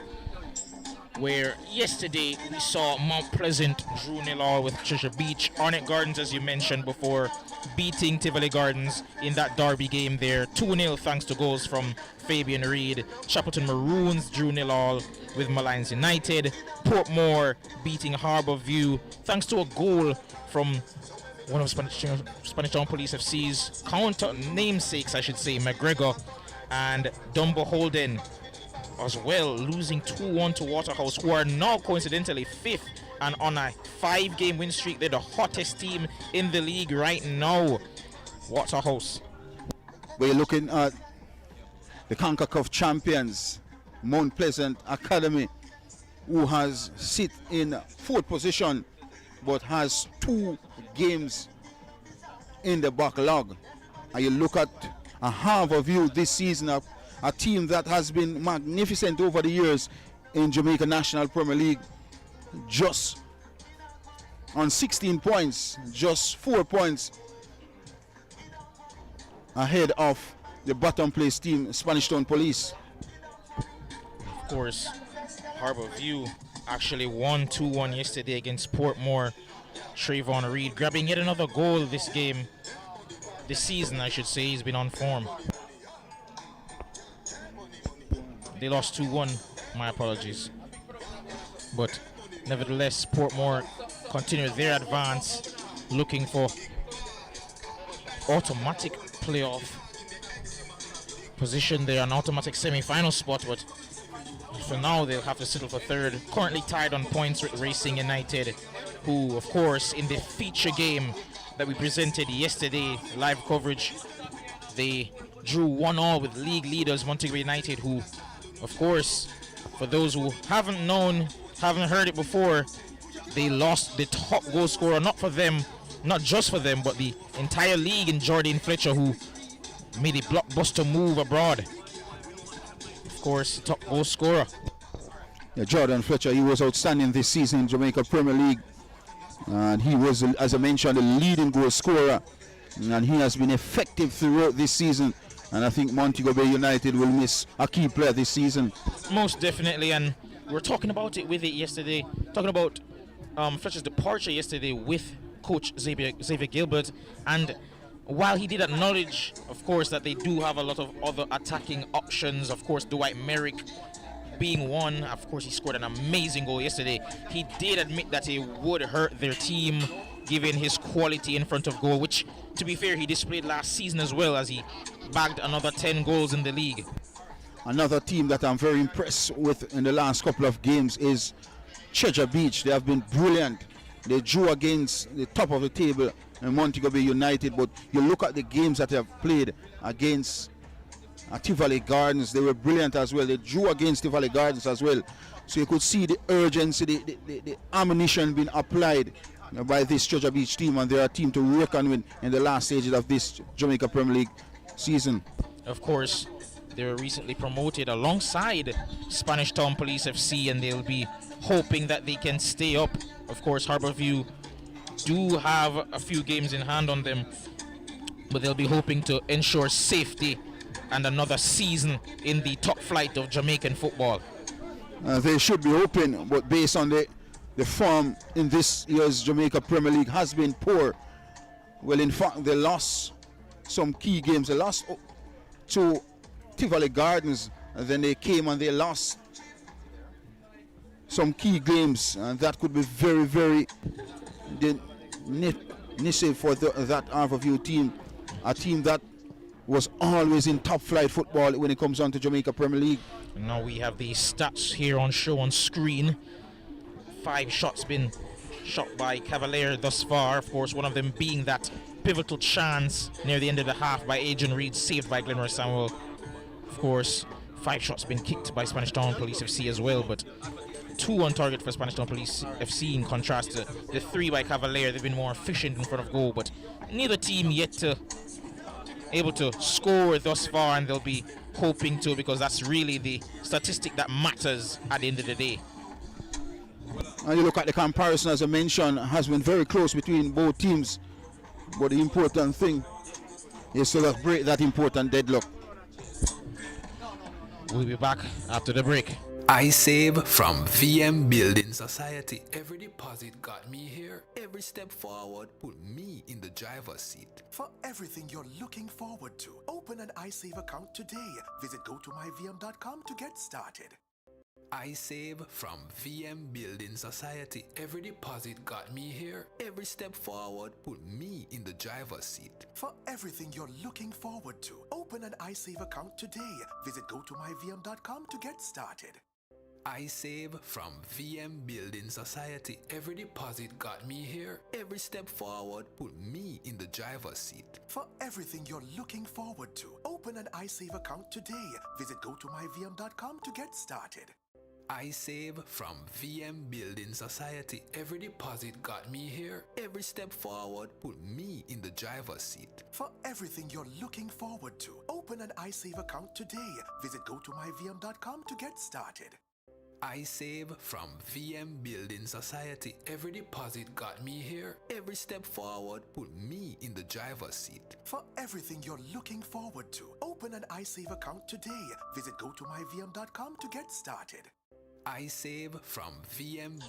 where yesterday we saw Mount Pleasant drew 0-0 with Treasure Beach. Arnett Gardens, as you mentioned before, beating Tivoli Gardens in that derby game there, 2-0 thanks to goals from Fabian Reed. Chapelton Maroons drew 0-0 with Malines United. Portmore beating Harbour View thanks to a goal from one of Spanish Town Police FC's counter namesakes, I should say, McGregor. And Dumbo Holden as well, losing 2-1 to Waterhouse, who are now coincidentally 5th and on a 5-game win streak. They're the hottest team in the league right now, Waterhouse. We're looking at the CONCACAF champions, Mount Pleasant Academy, who has sit in 4th position but has 2 games in the backlog. And you look at a Harbour View this season, a team that has been magnificent over the years in Jamaica National Premier League, just on 16 points, just 4 points ahead of the bottom place team, Spanish Town Police. Of course, Harbour View actually won 2-1 yesterday against Portmore. Trayvon Reed grabbing yet another goal this game, this season I should say. He's been on form. They lost 2-1, my apologies. But nevertheless, Portmore continue their advance, looking for automatic playoff position there, an automatic semi-final spot, but for now they'll have to settle for 3rd. Currently tied on points with Racing United, who of course in the feature game that we presented yesterday, live coverage, they drew 1-1 with league leaders Montego United, who, of course, for those who haven't heard it before, they lost the top goal scorer, not just for them, but the entire league in Jordan Fletcher, who made a blockbuster move abroad. Of course, top goal scorer. Yeah, Jordan Fletcher, he was outstanding this season in Jamaica Premier League. And he was, as I mentioned, the leading goal scorer. And he has been effective throughout this season. And I think Montego Bay United will miss a key player this season. Most definitely. And we were talking about it with it yesterday. Talking about Fletcher's departure yesterday with Coach Xavier Gilbert. And while he did acknowledge, of course, that they do have a lot of other attacking options, of course, Dwight Merrick being one, of course, he scored an amazing goal yesterday. He did admit that it would hurt their team given his quality in front of goal, which, to be fair, he displayed last season as well, as he bagged another 10 goals in the league. Another team that I'm very impressed with in the last couple of games is Treasure Beach. They have been brilliant. They drew against the top of the table in Montego Bay United, but you look at the games that they have played against Tivoli Gardens, they were brilliant as well. They drew against Tivoli Gardens as well. So you could see the urgency, the ammunition being applied by this Treasure Beach team, and they're a team to reckon with in the last stages of this Jamaica Premier League season. Of course, they were recently promoted alongside Spanish Town Police FC, and they'll be hoping that they can stay up. Of course, Harbourview do have a few games in hand on them, but they'll be hoping to ensure safety and another season in the top flight of Jamaican football. They should be hoping, but based on the form in this year's Jamaica Premier League has been poor. Well, in fact, they lost some key games. They lost to Tivoli Gardens, and then they came and they lost some key games, and that could be very, very decisive for that Harbourview team, a team that was always in top flight football when it comes on to Jamaica Premier League. And now we have the stats here on screen. 5 shots been shot by Cavalier thus far. Of course, one of them being that pivotal chance near the end of the half by Adrian Reed, saved by Glenroy Samuel. Of course, 5 shots been kicked by Spanish Town Police FC as well, but 2 on target for Spanish Town Police FC in contrast to the 3 by Cavalier. They've been more efficient in front of goal, but neither team yet to able to score thus far, and they'll be hoping to, because that's really the statistic that matters at the end of the day. And you look at the comparison, as I mentioned, has been very close between both teams, but the important thing is to break that important deadlock. We'll be back after the break. I save from VM Building Society. Every deposit got me here. Every step forward put me in the driver's seat. For everything you're looking forward to, open an iSave account today. Visit gotomyvm.com to get started. I save from VM Building Society. Every deposit got me here. Every step forward put me in the driver's seat. For everything you're looking forward to, open an iSave account today. Visit gotomyvm.com to get started. I save from VM Building Society. Every deposit got me here. Every step forward put me in the driver's seat. For everything you're looking forward to, open an iSave account today. Visit gotomyvm.com to get started. I save from VM Building Society. Every deposit got me here. Every step forward put me in the driver's seat. For everything you're looking forward to, open an iSave account today. Visit gotomyvm.com to get started. I save from VM Building Society. Every deposit got me here. Every step forward put me in the driver's seat. For everything you're looking forward to, open an iSave account today. Visit gotomyvm.com to get started. I save from VM.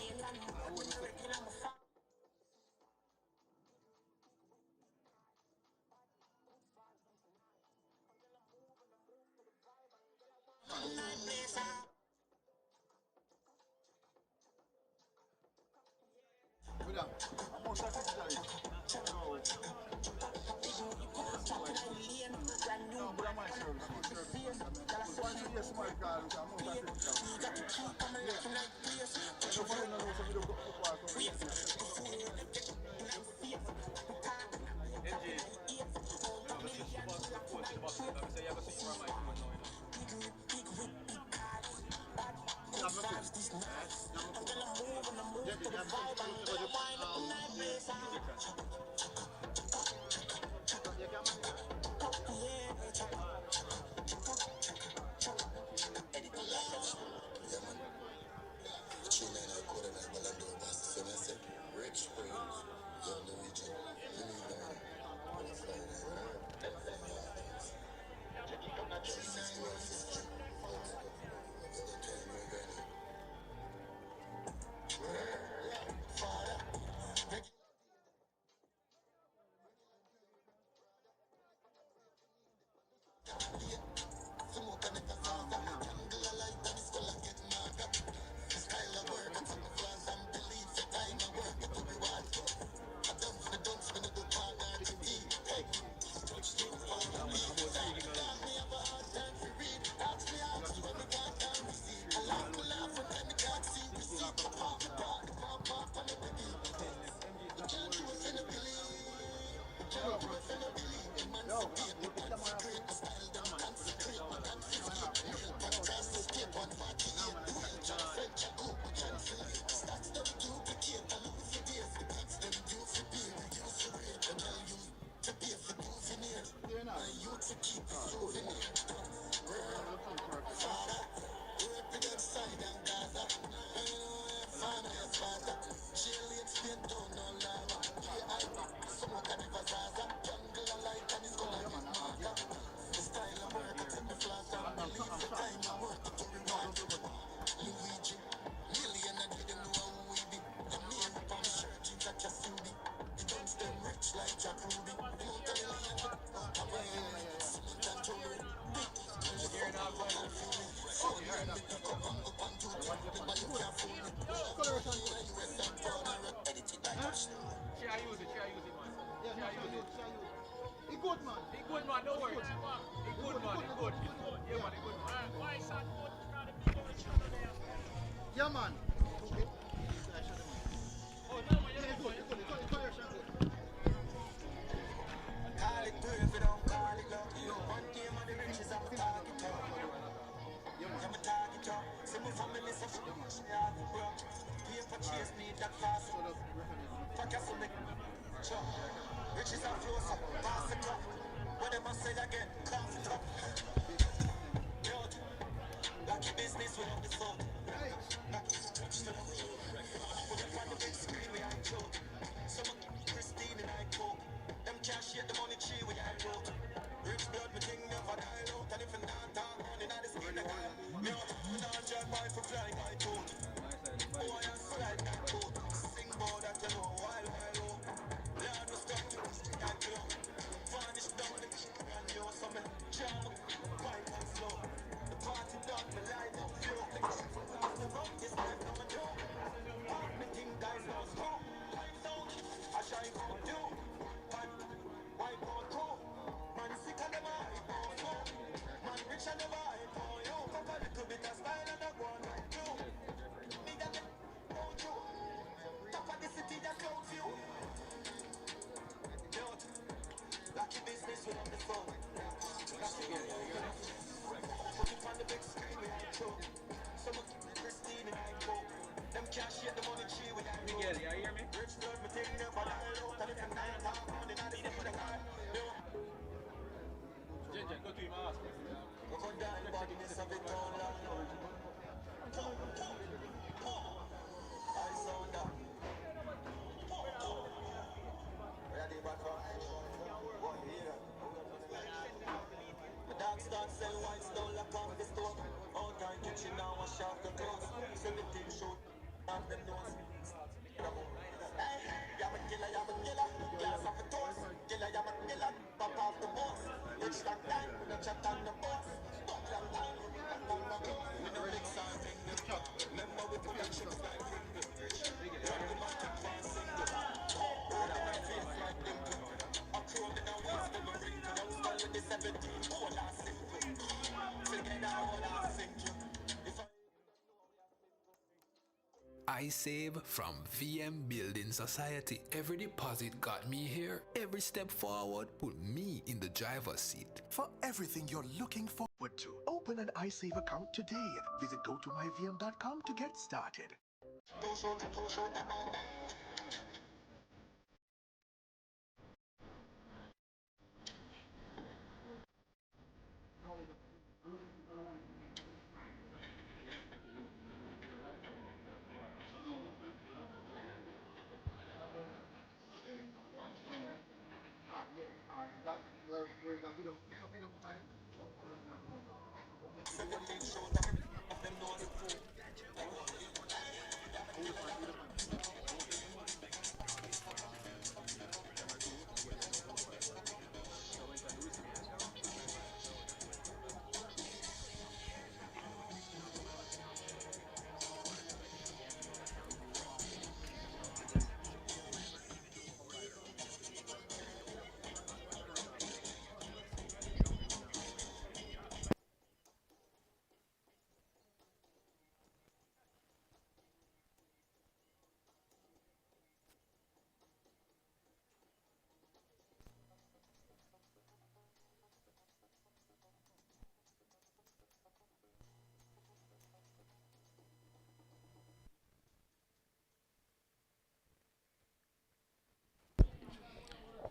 I save from VM Building Society. Every deposit got me here. Every step forward put me in the driver's seat. For everything you're looking forward to, open Open an iSave account today. Visit gotomyvm.com to get started.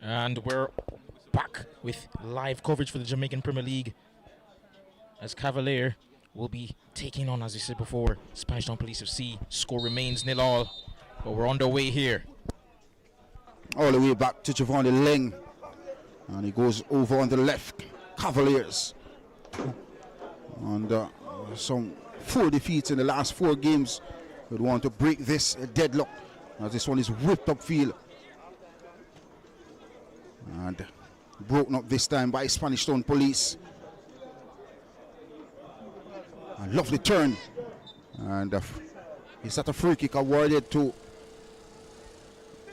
And we're back with live coverage for the Jamaican Premier League as Cavalier will be taking on, as I said before, Spanish Town Police FC. Score remains 0-0, but we're on the way here. All the way back to Giovanni Leng. And he goes over on the left. Cavaliers. And some 4 defeats in the last 4 games. Would want to break this deadlock as this one is whipped upfield. And broken up this time by Spanish Town Police. A lovely turn. And is that a free kick awarded to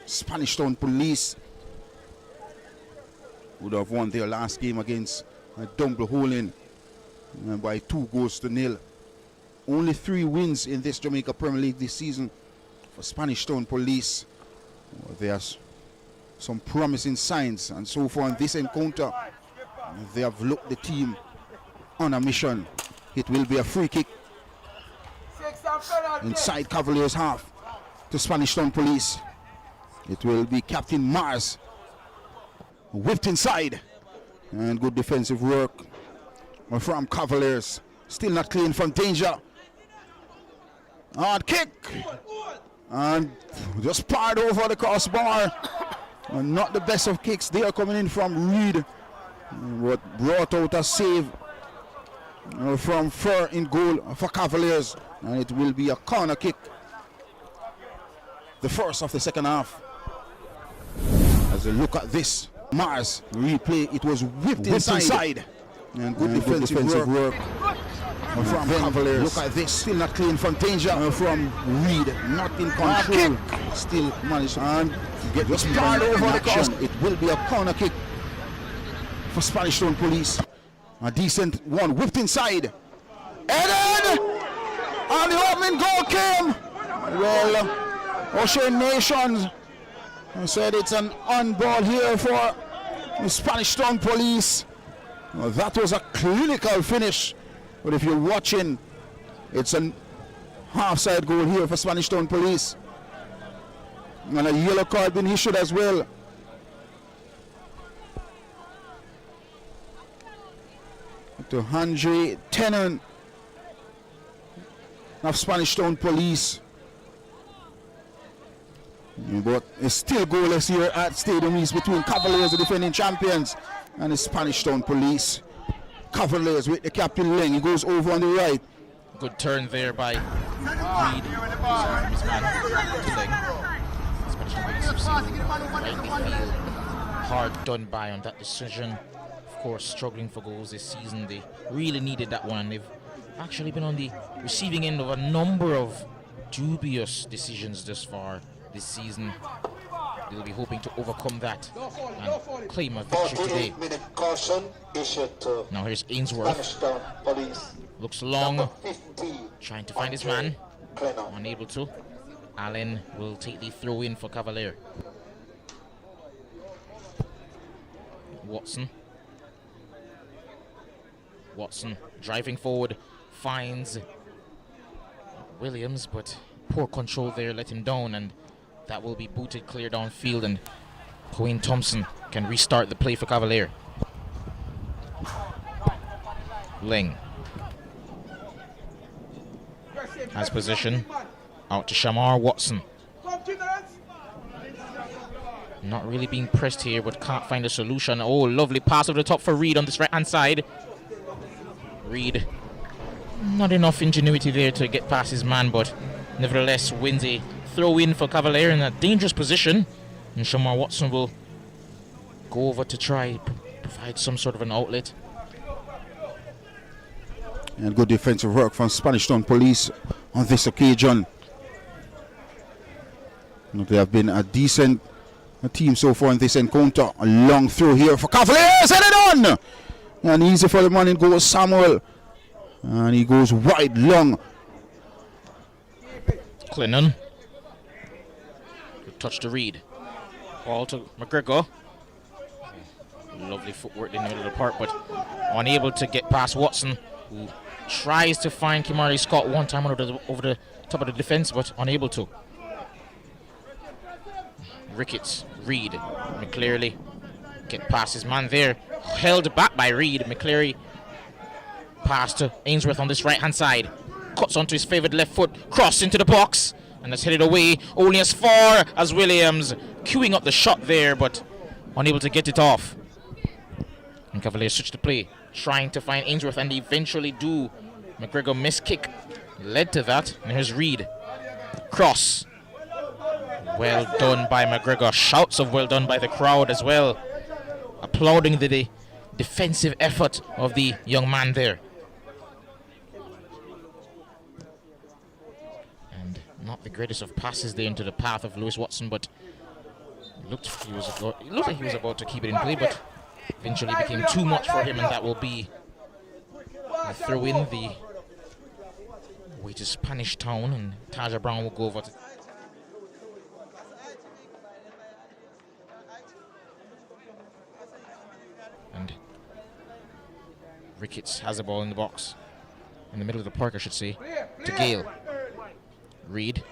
Spanish Town Police? Would have won their last game against Dumbleholing by 2-0. Only 3 wins in this Jamaica Premier League this season for Spanish Town Police. There's some promising signs, and so far in this encounter they have looked the team on a mission. It will be a free kick inside Cavaliers half to Spanish Town Police. It will be Captain Mars whipped inside, and good defensive work from Cavaliers. Still not clean from danger. Hard kick, and just parred over the crossbar. And not the best of kicks. They are coming in from Reed, but brought out a save from Fur in goal for Cavaliers, and it will be a corner kick, the first of the second half. As a look at this, Mars replay, it was whipped inside. And good defensive work from Cavaliers. Look at this, still not clean from danger from Reed, not in control. Still managed and get just parred over the cross. It will be a corner kick for Spanish Town Police. A decent one whipped inside. Eden! And the opening goal came. Well, Ocean Nations said it's an on ball here for the Spanish Town Police. Well, that was a clinical finish. But if you're watching, it's a half-side goal here for Spanish Town Police. And a yellow card being issued as well. To Andre Tennant of Spanish Town Police. But it's still goalless here at Stadium East between Cavaliers, the defending champions, and the Spanish Town Police. Cavaliers with the captain Leng. He goes over on the right. Good turn there by Reed. Sorry, his man to Leng. Spanish Town Police rightly feel hard done by on that decision. Of course, struggling for goals this season. They really needed that one, and they've actually been on the receiving end of a number of dubious decisions thus far this season. They'll be hoping to overcome that and claim a victory today. Now here's Ainsworth. Looks long, trying to find his man. Unable to. Allen will take the throw in for Cavalier. Watson. Watson driving forward, finds Williams, but poor control there let him down, and that will be booted clear downfield, and Quinn Thompson can restart the play for Cavalier. Ling has possession, out to Shamar Watson. Not really being pressed here, but can't find a solution. Oh, lovely pass over the top for Reed on this right-hand side. Reed, not enough ingenuity there to get past his man, but nevertheless wins a throw in for Cavalier in a dangerous position. And Shamar Watson will go over to try provide some sort of an outlet. And good defensive work from Spanish Town Police on this occasion. They have been a decent team so far in this encounter. A long throw here for Cavaliers, and it on! And easy for the man in goal, Samuel. And he goes wide, long. Clinton. Good touch to Reed. Ball to McGregor. Lovely footwork in the middle of the park, but unable to get past Watson, who tries to find Kimari Scott one time over the top of the defense, but unable to. Ricketts, Reed, McCleary get past his man there, held back by Reed. McCleary pass to Ainsworth on this right hand side, cuts onto his favoured left foot, cross into the box, and it's headed away only as far as Williams, queuing up the shot there but unable to get it off. And Cavalier switch the play, trying to find Ainsworth, and they eventually do. McGregor missed kick led to that, and here's Reed, cross. Well done by McGregor. Shouts of well done by the crowd as well, applauding the defensive effort of the young man there. And not the greatest of passes there into the path of Lewis Watson, but it looked like he was about to keep it in play, but eventually became too much for him, and that will be a throw in the way to Spanish Town, and Taja Brown will go over to and Ricketts has the ball in the box, in the middle of the park I should say, to Gale. Reed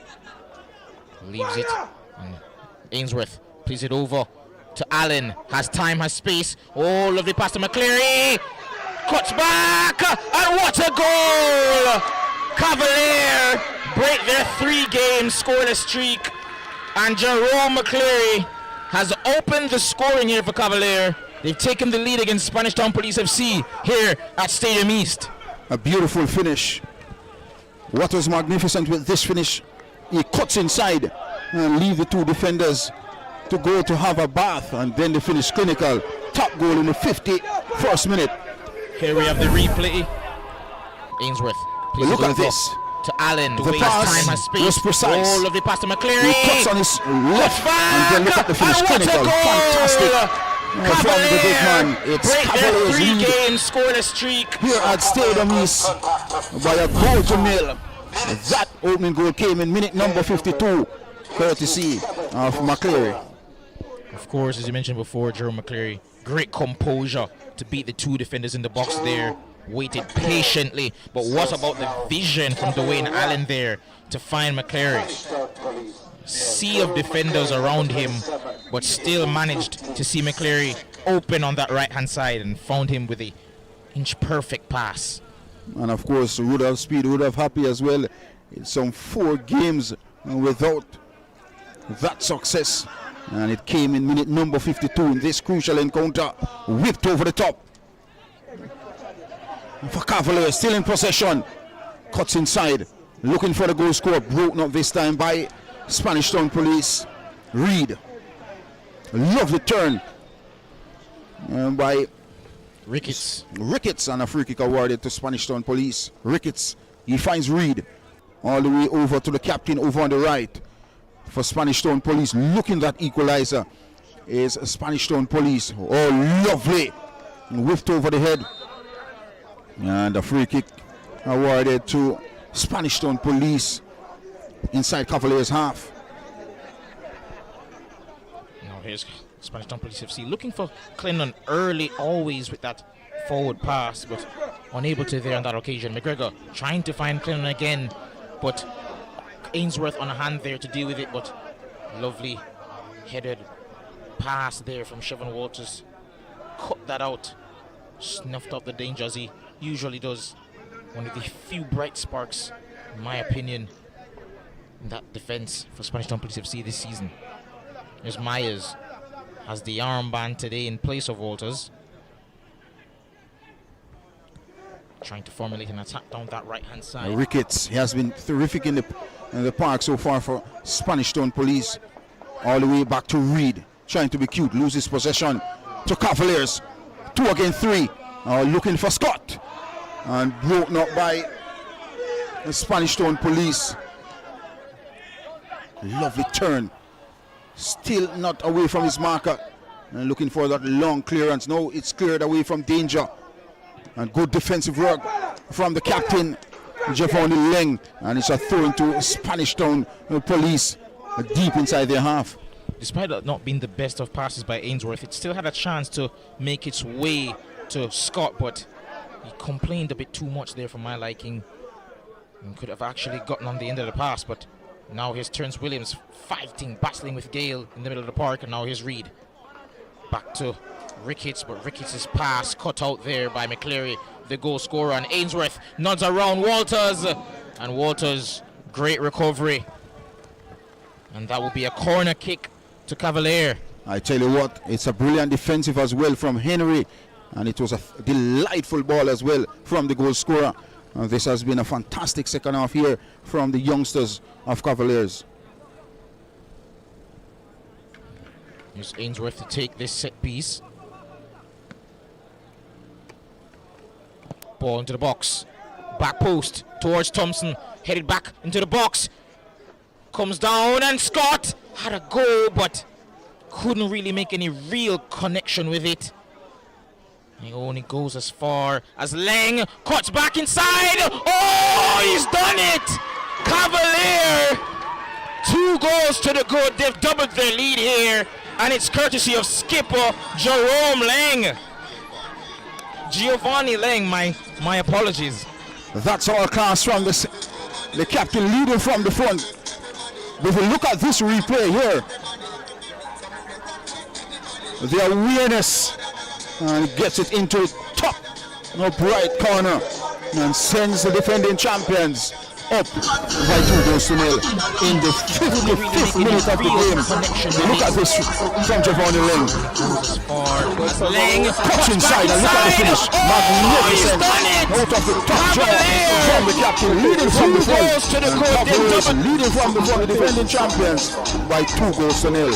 leaves it, and Ainsworth plays it over to Allen, has time, has space. Oh, lovely pass to McCleary, cuts back, and what a goal! Cavalier break their 3-game scoreless streak, and Jerome McCleary has opened the scoring here for Cavalier. They've taken the lead against Spanish Town Police FC here at Stadium East. A beautiful finish. What was magnificent with this finish, he cuts inside and leave the two defenders to go to have a bath, and then they finish clinical. Top goal in the 51st minute. Here we have the replay. Ainsworth, please look at this. To Allen, The waste pass time, has space. was precise. Oh, lovely pass to McCleary. He cuts on his left, back, and then look at the finish. and what a Clinical, goal! fantastic. From the big man, it's break their Cavalier's lead 3-game scoreless streak here at Stadium East by a goal to nil. That opening goal came in minute number 52, courtesy of McCleary. Of course, as you mentioned before, Jerome McCleary, great composure to beat the two defenders in the box there, waited patiently, but what about the vision from Dwayne Allen there to find McCleary? Sea of defenders around him, but still managed to see McCleary open on that right hand side and found him with a inch perfect pass. And of course, Rudolph Speed, Rudolph happy as well. It's some 4 games without that success, and it came in minute number 52 in this crucial encounter. Whipped over the top for Cavalier, still in possession, cuts inside, looking for the goal scorer, broken up this time by Spanish Town Police. Reed, lovely turn by Ricketts, and a free kick awarded to Spanish Town Police. Ricketts, he finds Reed all the way over to the captain over on the right for Spanish Town Police. Looking that equalizer is Spanish Town Police. Oh, lovely, whipped over the head, and a free kick awarded to Spanish Town Police inside Cavalier's half. Now here's Spanish Town Police FC looking for Clinton early, always with that forward pass, but unable to there on that occasion. McGregor trying to find Clinton again, but Ainsworth on a hand there to deal with it, but lovely headed pass there from Chevron Walters. Cut that out, snuffed out the danger as he usually does. One of the few bright sparks, in my opinion, in that defense for Spanish Town Police FC this season. There's Myers, has the armband today in place of Walters. Trying to formulate an attack down that right hand side. Ricketts, he has been terrific in the park so far for Spanish Town Police. All the way back to Reed, trying to be cute, loses possession to Cavaliers. 2 against 3, looking for Scott, and broken up by the Spanish Town Police. Lovely turn, still not away from his marker, and looking for that long clearance. Now it's cleared away from danger, and good defensive work from the captain, Giovanni Leng, and it's a throw into Spanish Town Police deep inside their half. Despite it not being the best of passes by Ainsworth, it still had a chance to make its way to Scott, but he complained a bit too much there for my liking, and could have actually gotten on the end of the pass. But now here's Terence Williams fighting, battling with Gale in the middle of the park, and now here's Reed. Back to Ricketts, but Ricketts' pass cut out there by McCleary, the goal scorer, and Ainsworth nods around Walters, and Walters, great recovery. And that will be a corner kick to Cavalier. I tell you what, it's a brilliant defensive as well from Henry, and it was a delightful ball as well from the goal scorer. This has been a fantastic second half here from the youngsters of Cavaliers. Here's Ainsworth to take this set piece. Ball into the box. Back post towards Thompson. Headed back into the box. Comes down, and Scott had a go, but couldn't really make any real connection with it. He only goes as far as Lang cuts back inside. Oh, he's done it! Cavalier! 2 goals to the good. They've doubled their lead here, and it's courtesy of skipper Jerome Lang. Giovanni Lang, my apologies. That's all class from the captain leading from the front. But if you look at this replay here, the awareness, and gets it into top right corner and sends the defending champions up by 2-0 in the 55th minute of the game. Look at this from Giovanni Lang. Cuts inside, and look at the finish. Magnificent. Out of the top jaw from the captain, leading from the front. Leading from the front, the defending champions by 2-0.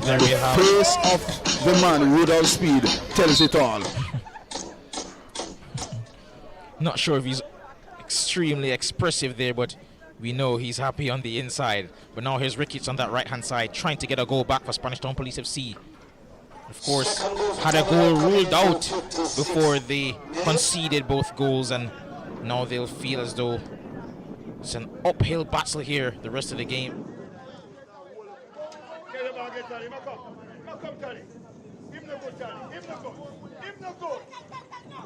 There we have Face of the man, Rudolph Speed, tells it all. Not sure if he's extremely expressive there, but we know he's happy on the inside. But now here's Ricketts on that right hand side, trying to get a goal back for Spanish Town Police FC. Of course, had a goal ruled out before they conceded both goals, and now they'll feel as though it's an uphill battle here the rest of the game.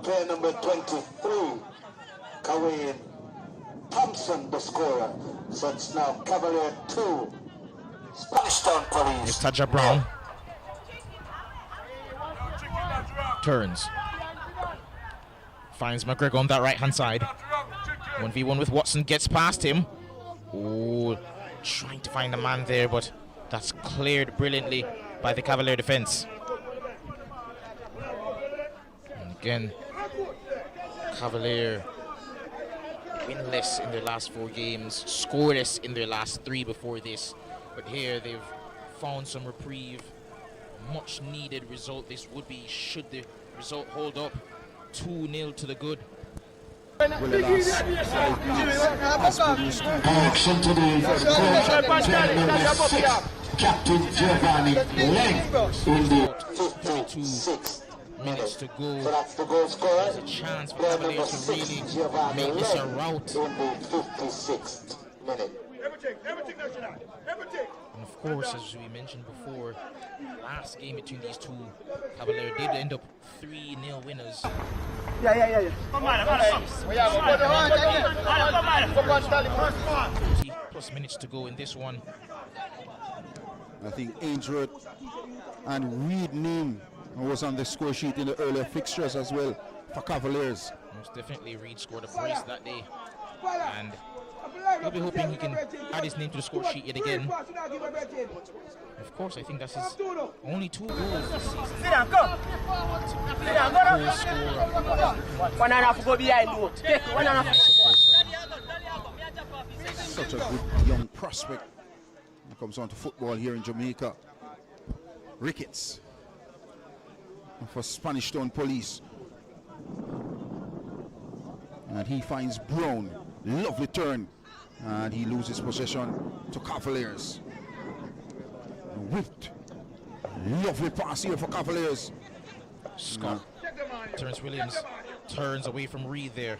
Player number 23, Kareem Thompson, the scorer. So it's now Cavalier 2, Spanish Town Police. Here's Taja Brown. Turns. Finds McGregor on that right hand side. 1v1 with Watson, gets past him. Oh, trying to find a man there, but that's cleared brilliantly by the Cavalier defense. And again, Cavalier winless in their last 4 games, scoreless in their last 3 before this. But here they've found some reprieve. Much needed result this would be should the result hold up. 2-0 to the good. Action today for Captain Giovanni Lang in the 56th minutes to go. So that's the goal scorer. There's a chance for Cavalier to really make this a rout. In the 56th minute. And of course, as we mentioned before, last game between these two, Cavalier did end up 3-0 winners. Come on. 30+ minutes to go in this one. I think Ainsworth and Reed name was on the score sheet in the earlier fixtures as well for Cavaliers. Most definitely Reed scored a brace that day, and we'll be hoping he can add his name to the score sheet yet again. Of course, I think that's his only 2 goals this season. Sit down, go. Sit down, go. One and a half go behind you. Take 1.5. Such a good young prospect when it comes on to football here in Jamaica. Ricketts for Spanish Town Police. And he finds Brown. Lovely turn. And he loses possession to Cavaliers. Whipped. Lovely pass here for Cavaliers. Scott. Terrence Williams turns away from Reed there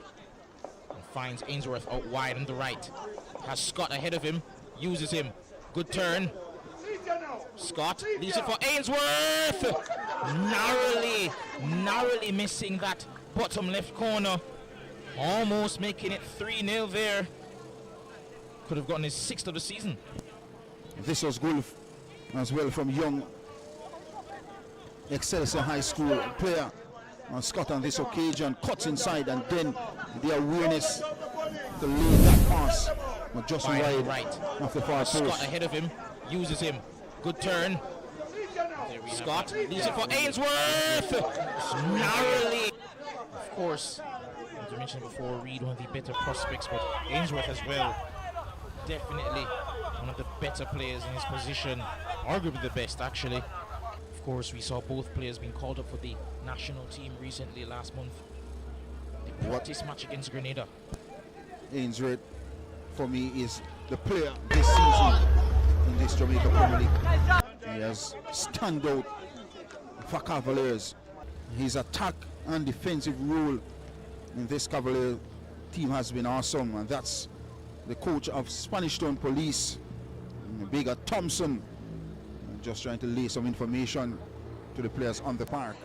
and finds Ainsworth out wide on the right. Has Scott ahead of him. Uses him. Good turn. Scott leaves it for Ainsworth. Narrowly missing that bottom left corner. Almost making it 3-0 there. Could have gotten his 6th of the season. This was goal as well from young Excelsior High School player. Scott on this occasion cuts inside, and then the awareness to lay that pass just wide right off the far post. Scott ahead of him, uses him. Good turn. Scott leaves it for Ainsworth. Narrowly. Of course, as we mentioned before, Reed, one of the better prospects, but Ainsworth as well. Definitely one of the better players in his position, arguably the best actually. Of course, we saw both players being called up for the national team recently last month. The practice match against Grenada. Ainsworth, for me, is the player this season in this Jamaica Premier League. He has stand out for Cavaliers. His attack and defensive role in this Cavalier team has been awesome, and that's the coach of Spanish Town Police, Bigger Thompson, just trying to lay some information to the players on the park.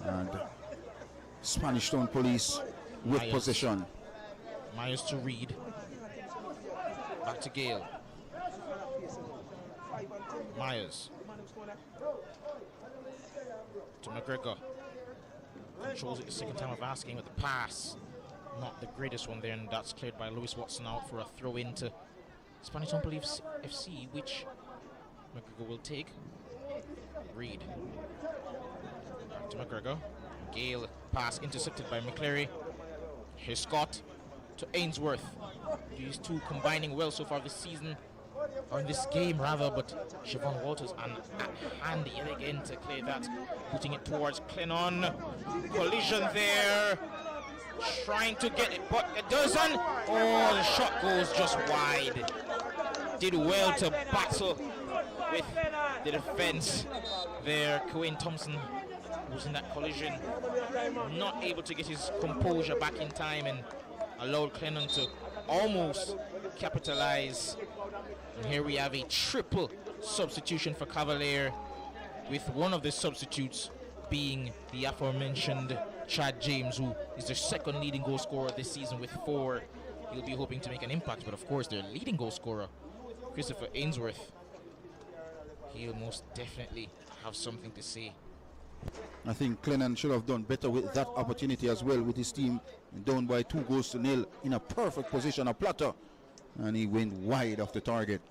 And Spanish Town Police with Myers. possession. Myers to Reed. Back to Gale. Myers. To McGregor. Controls it the second time of asking with the pass. Not the greatest one there, and that's cleared by Lewis Watson out for a throw in to Spanish Town Police FC, which McGregor will take. Reed. Back to McGregor. Gale, pass intercepted by McCleary. Here's Scott to Ainsworth. These two combining well so far this season, or in this game rather, but Siobhan Walters and hand yet again to clear that, putting it towards Clennon. Collision there. Trying to get it, but it doesn't. Oh, the shot goes just wide. Did well to battle with the defense there. Coen Thompson was in that collision, not able to get his composure back in time, and allowed Clennon to almost capitalize. And here we have a triple substitution for Cavalier, with one of the substitutes being the aforementioned Chad James, who is their second leading goal scorer this season with 4. He'll be hoping to make an impact, but of course their leading goal scorer, Christopher Ainsworth, he'll most definitely have something to say. I think Clennon should have done better with that opportunity as well, with his team down by 2-0 in a perfect position, a platter, and he went wide off the target.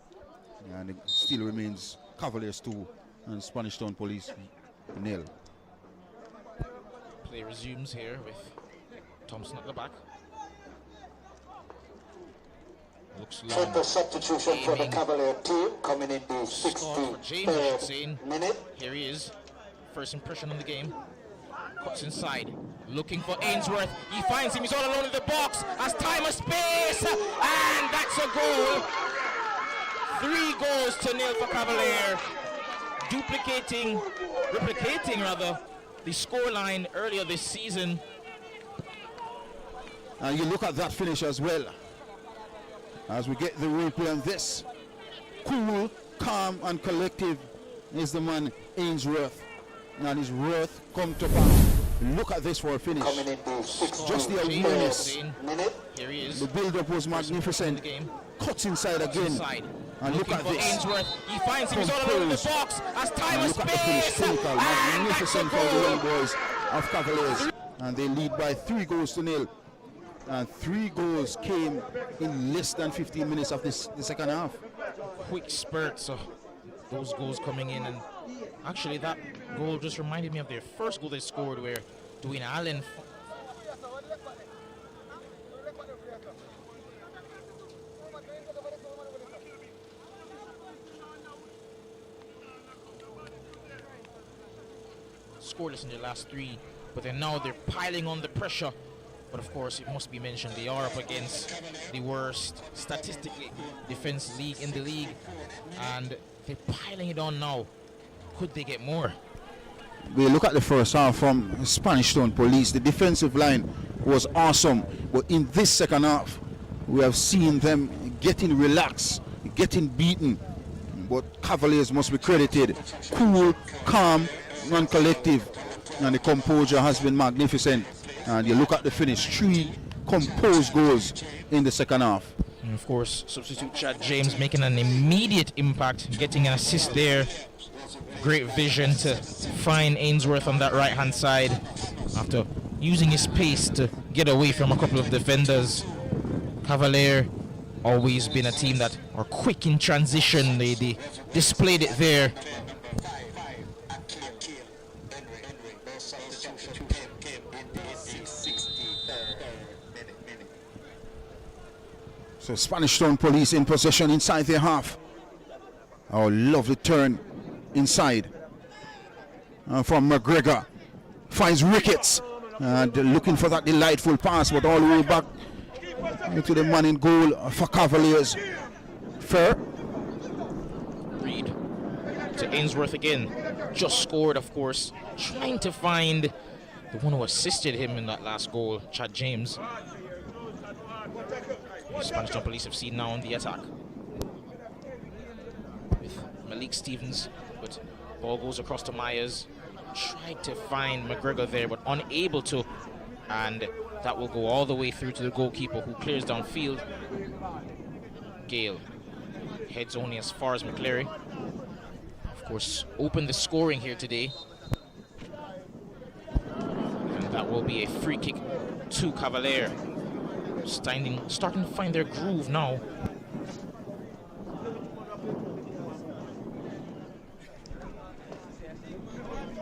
And it still remains Cavaliers 2 and Spanish Town Police 0. Play resumes here with Thompson at the back. Looks long. Triple substitution for the Cavalier team coming in the Scott for James, I should say. 63rd minute. Here he is. First impression on the game. Cuts inside. Looking for Ainsworth. He finds him. He's all alone in the box. Has time and space. And that's a goal. 3-0 for Cavalier. Replicating rather, the scoreline earlier this season. And you look at that finish as well, as we get the replay on this. Cool, calm, and collective is the man Ainsworth. And his worth come to pass. Look at this for a finish. Coming into 6 Just the awareness. minute. Here he is. The build-up was magnificent. Cuts inside again. Inside. And look at this. Ainsworth. He finds him. He's all over the box. As time And of look at the finish. space. Clinical, magnificent for the young boys of Cavaliers. And they lead by 3-0. And 3 goals came in less than 15 minutes of the second half. Quick spurts of those goals coming in, and actually that goal just reminded me of their first goal they scored, where Dwayne Allen scoreless in their last 3, but then now they're piling on the pressure. But of course, it must be mentioned, they are up against the worst statistically defense league in the league, and they're piling it on now. Could they get more? We look at the first half from Spanish Town Police. The defensive line was awesome, but in this second half, we have seen them getting relaxed, getting beaten. But Cavaliers must be credited. Cool, calm, non-collective, and the composure has been magnificent. And you look at the finish, 3 composed goals in the second half. And of course, substitute Chad James making an immediate impact, getting an assist there. Great vision to find Ainsworth on that right-hand side after using his pace to get away from a couple of defenders. Cavalier always been a team that are quick in transition. They displayed it there. So Spanish Town Police in possession inside their half. Oh, lovely turn inside from McGregor. Finds Ricketts and looking for that delightful pass, but all the way back to the man in goal for Cavaliers. Fair. Reed to Ainsworth again. Just scored, of course. Trying to find the one who assisted him in that last goal, Chad James. Spanish Town Police have seen now on the attack with Malik Stevens, but ball goes across to Myers. Tried to find McGregor there, but unable to, and that will go all the way through to the goalkeeper, who clears downfield. Gale heads only as far as McCleary. Of course, opened the scoring here today, and that will be a free kick to Cavalier. Starting to find their groove now.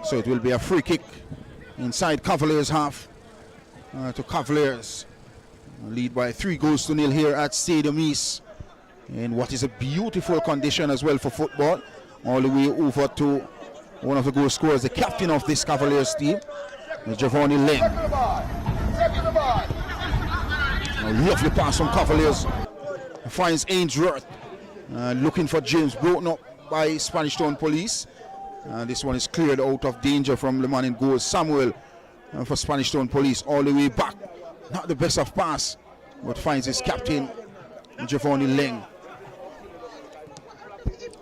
So it will be a free kick inside Cavaliers half to Cavaliers. Lead by 3-0 here at Stadium East, in what is a beautiful condition as well for football. All the way over to one of the goal scorers, the captain of this Cavaliers team, Giovanni Leng. A lovely pass from Cavaliers. Finds Ainsworth. Looking for James, broken up by Spanish Town Police. This one is cleared out of danger from the man in goal, Samuel, for Spanish Town Police. All the way back. Not the best of pass, but finds his captain, Giovanni Leng.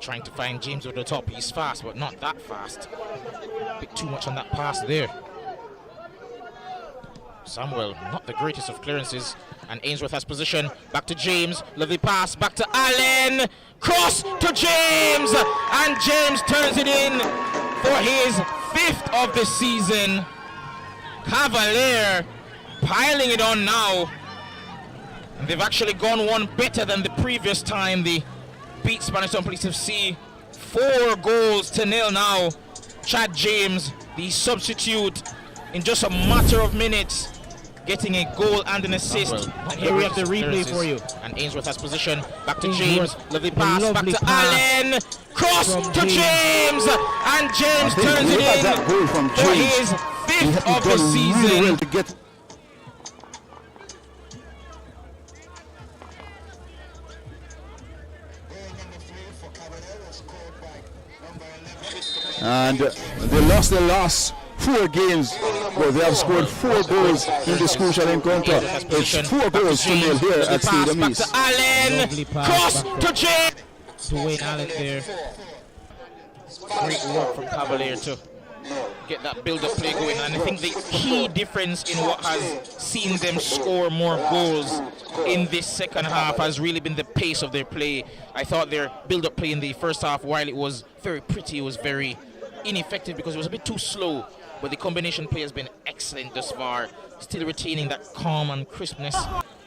Trying to find James over the top. He's fast, but not that fast. A bit too much on that pass there. Samuel, not the greatest of clearances, and Ainsworth has position. Back to James, lovely pass, back to Allen, cross to James, and James turns it in for his 5th of the season. Cavalier piling it on now, and they've actually gone one better than the previous time they beat Spanish Town Police FC. 4-0 now. Chad James, the substitute, in just a matter of minutes, getting a goal and an assist. And here we have the replay for you. And Ainsworth has position. Back to James. Lovely pass. Back to Allen. Cross to James. And James turns it in for his 5th of the season. Really well to and they lost the last 4 games, but they have scored 4 goals in this crucial encounter. It's 4-0 here at Stadium East. Allen, cross to James. Dwayne Allen there. Great work from Cavalier to get that build-up play going, and I think the key difference in what has seen them score more goals in this second half has really been the pace of their play. I thought their build-up play in the first half, while it was very pretty, it was very ineffective because it was a bit too slow, but the combination play has been excellent thus far, still retaining that calm and crispness,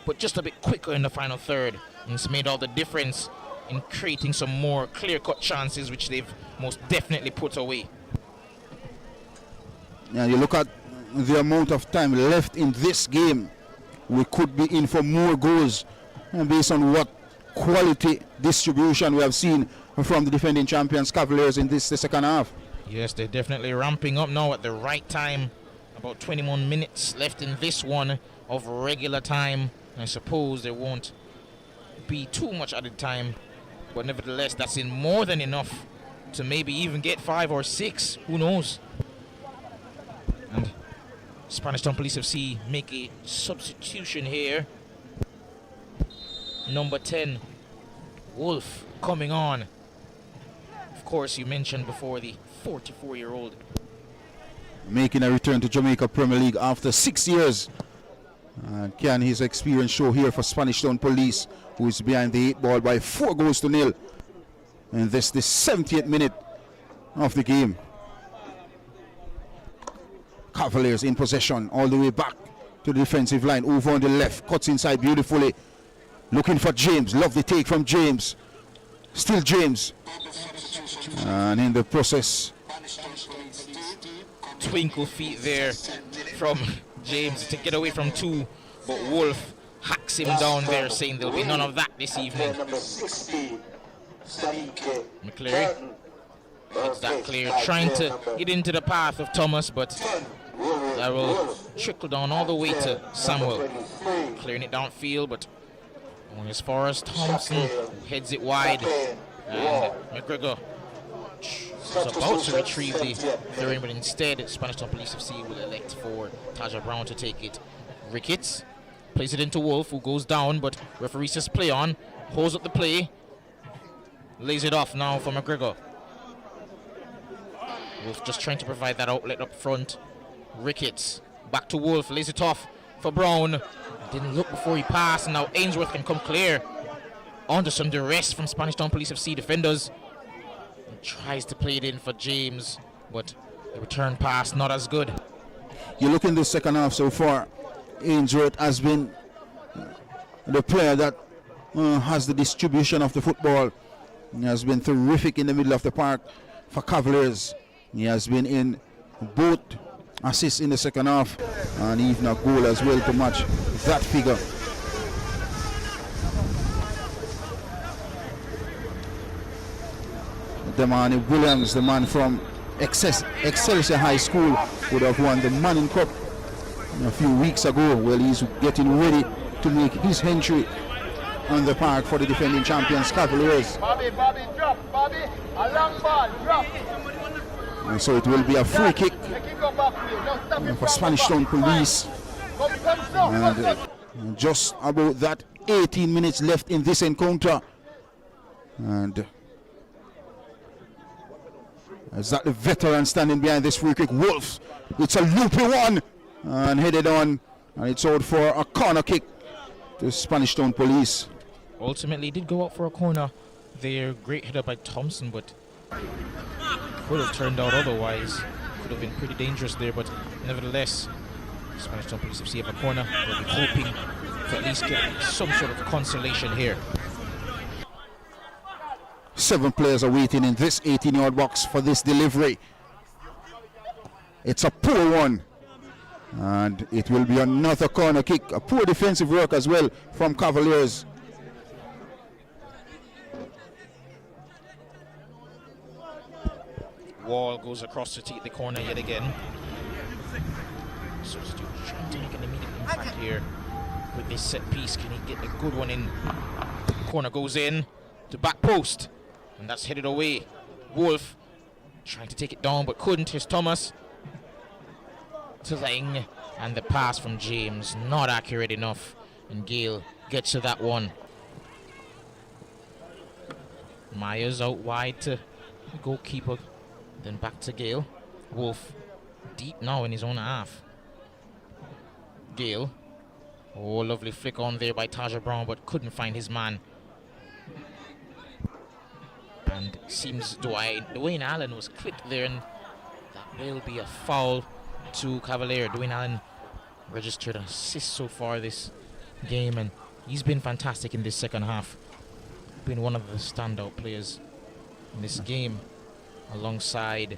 but just a bit quicker in the final third, and it's made all the difference in creating some more clear-cut chances, which they've most definitely put away. Now you look at the amount of time left in this game, we could be in for more goals, and based on what quality distribution we have seen from the defending champions Cavaliers in this the second half. Yes, they're definitely ramping up now at the right time. About 21 minutes left in this one of regular time. I suppose there won't be too much added time, but nevertheless that's in more than enough to maybe even get 5 or 6, who knows. And Spanish Town Police FC make a substitution here. Number 10, Wolf, coming on. Of course, you mentioned before the 44-year-old. Making a return to Jamaica Premier League after 6 years. Can his experience show here for Spanish Town Police, who is behind the 8 ball by 4 goals to nil. And this the 70th minute of the game. Cavaliers in possession all the way back to the defensive line, over on the left, cuts inside beautifully, looking for James. Love the take from James. Still James, and in the process, Twinkle feet there from James to get away from 2, but Wolf hacks him down there, saying there'll be none of that this evening. McCleary gets that clear, trying to get into the path of Thomas, but that will trickle down all the way to Samuel, clearing it downfield, but only as far as Thompson, who heads it wide, and McGregor was about to retrieve the throw, but instead Spanish Town Police FC will elect for Taja Brown to take it. Ricketts plays it into Wolf, who goes down, but referee says play on, holds up the play, lays it off now for McGregor. Wolf just trying to provide that outlet up front. Ricketts back to Wolf, lays it off for Brown. Didn't look before he passed, and now Ainsworth can come clear. Under some duress from Spanish Town Police FC defenders. And tries to play it in for James, but the return pass not as good. you look in the second half so far, Ainsworth has been the player that has the distribution of the football. He has been terrific in the middle of the park for Cavaliers. He has been in both assists in the second half and even a goal as well to match that figure. The man Williams, the man from Excelsior High School, would have won the Manning Cup a few weeks ago. Well, he's getting ready to make his entry on the park for the defending champions Cavaliers. Bobby, drop. Bobby, a long ball, drop. And so it will be a free kick for Spanish Town Police. And just about that, 18 minutes left in this encounter. And is that the veteran standing behind this free kick? Wolf. It's a loopy one and headed on, and it's out for a corner kick to Spanish Town Police. Ultimately did go out for a corner there. Great header by Thompson, but could have turned out otherwise. Could have been pretty dangerous there, but nevertheless, Spanish Town Police FC have a corner. They'll be hoping to at least get some sort of consolation here. 7 players are waiting in this 18-yard box for this delivery. It's a poor one, and it will be another corner kick. A poor defensive work as well from Cavaliers. Wall goes across to take the corner yet again. Substitute trying to make an immediate impact here with this set piece. Can he get a good one in? Corner goes in to back post, and that's headed away. Wolf trying to take it down but couldn't. Here's Thomas to Lang, and the pass from James not accurate enough, and Gale gets to that one. Myers out wide to the goalkeeper, then back to Gale. Wolf deep now in his own half. Gale. Oh, lovely flick on there by Taja Brown, but couldn't find his man. And seems Dwayne Allen was clipped there, and that will be a foul to Cavalier. Dwayne Allen registered an assist so far this game, and he's been fantastic in this second half. Been one of the standout players in this game, alongside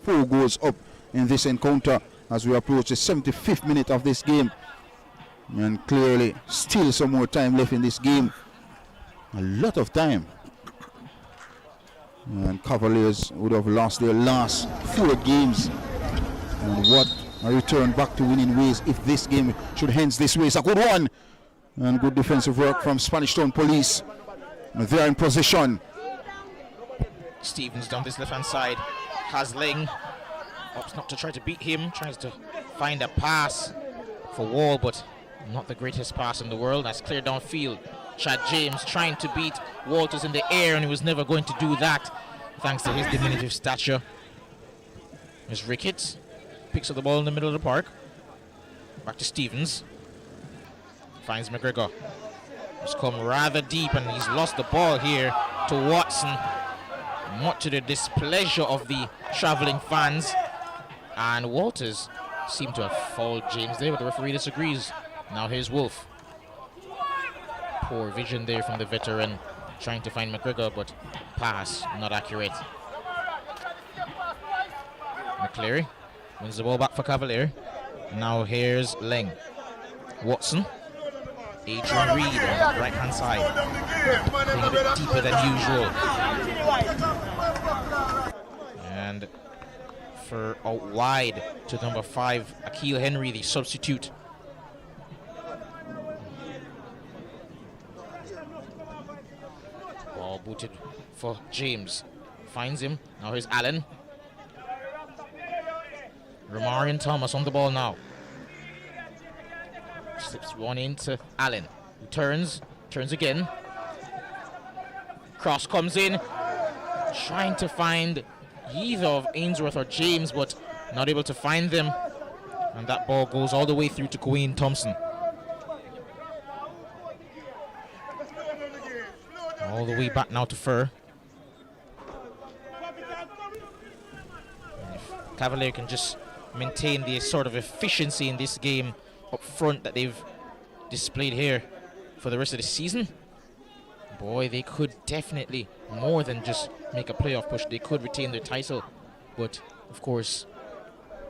four goals up in this encounter as we approach the 75th minute of this game, and clearly still some more time left in this game, a lot of time, and Cavaliers would have lost their last 4 games, and what a return back to winning ways if this game should hence this way. It's a good one, and good defensive work from Spanish Town Police. They're in position. Stevens down this left hand side. Hasling opts not to try to beat him, tries to find a pass for Wall, but not the greatest pass in the world. That's clear downfield. Chad James trying to beat Walters in the air, and he was never going to do that thanks to his diminutive stature. There's Ricketts, picks up the ball in the middle of the park. Back to Stevens. Finds McGregor. He's come rather deep, and he's lost the ball here to Watson, much to the displeasure of the travelling fans. And Walters seemed to have fouled James there, but the referee disagrees. Now here's Wolf. Poor vision there from the veteran, trying to find McGregor, but pass not accurate. McCleary wins the ball back for Cavalier. Now here's Leng. Watson. Adrian Reed on the right hand side, playing a bit deeper than usual. And for out wide to number 5, Akil Henry, the substitute. Ball booted for James. Finds him. Now here's Allen. Ramarian Thomas on the ball now. Slips one into Allen, who turns again. Cross comes in, trying to find either of Ainsworth or James, but not able to find them. And that ball goes all the way through to Queen Thompson. All the way back now to Fur. And if Cavalier can just maintain the sort of efficiency in this game up front that they've displayed here for the rest of the season, boy, they could definitely more than just make a playoff push. They could retain their title, but of course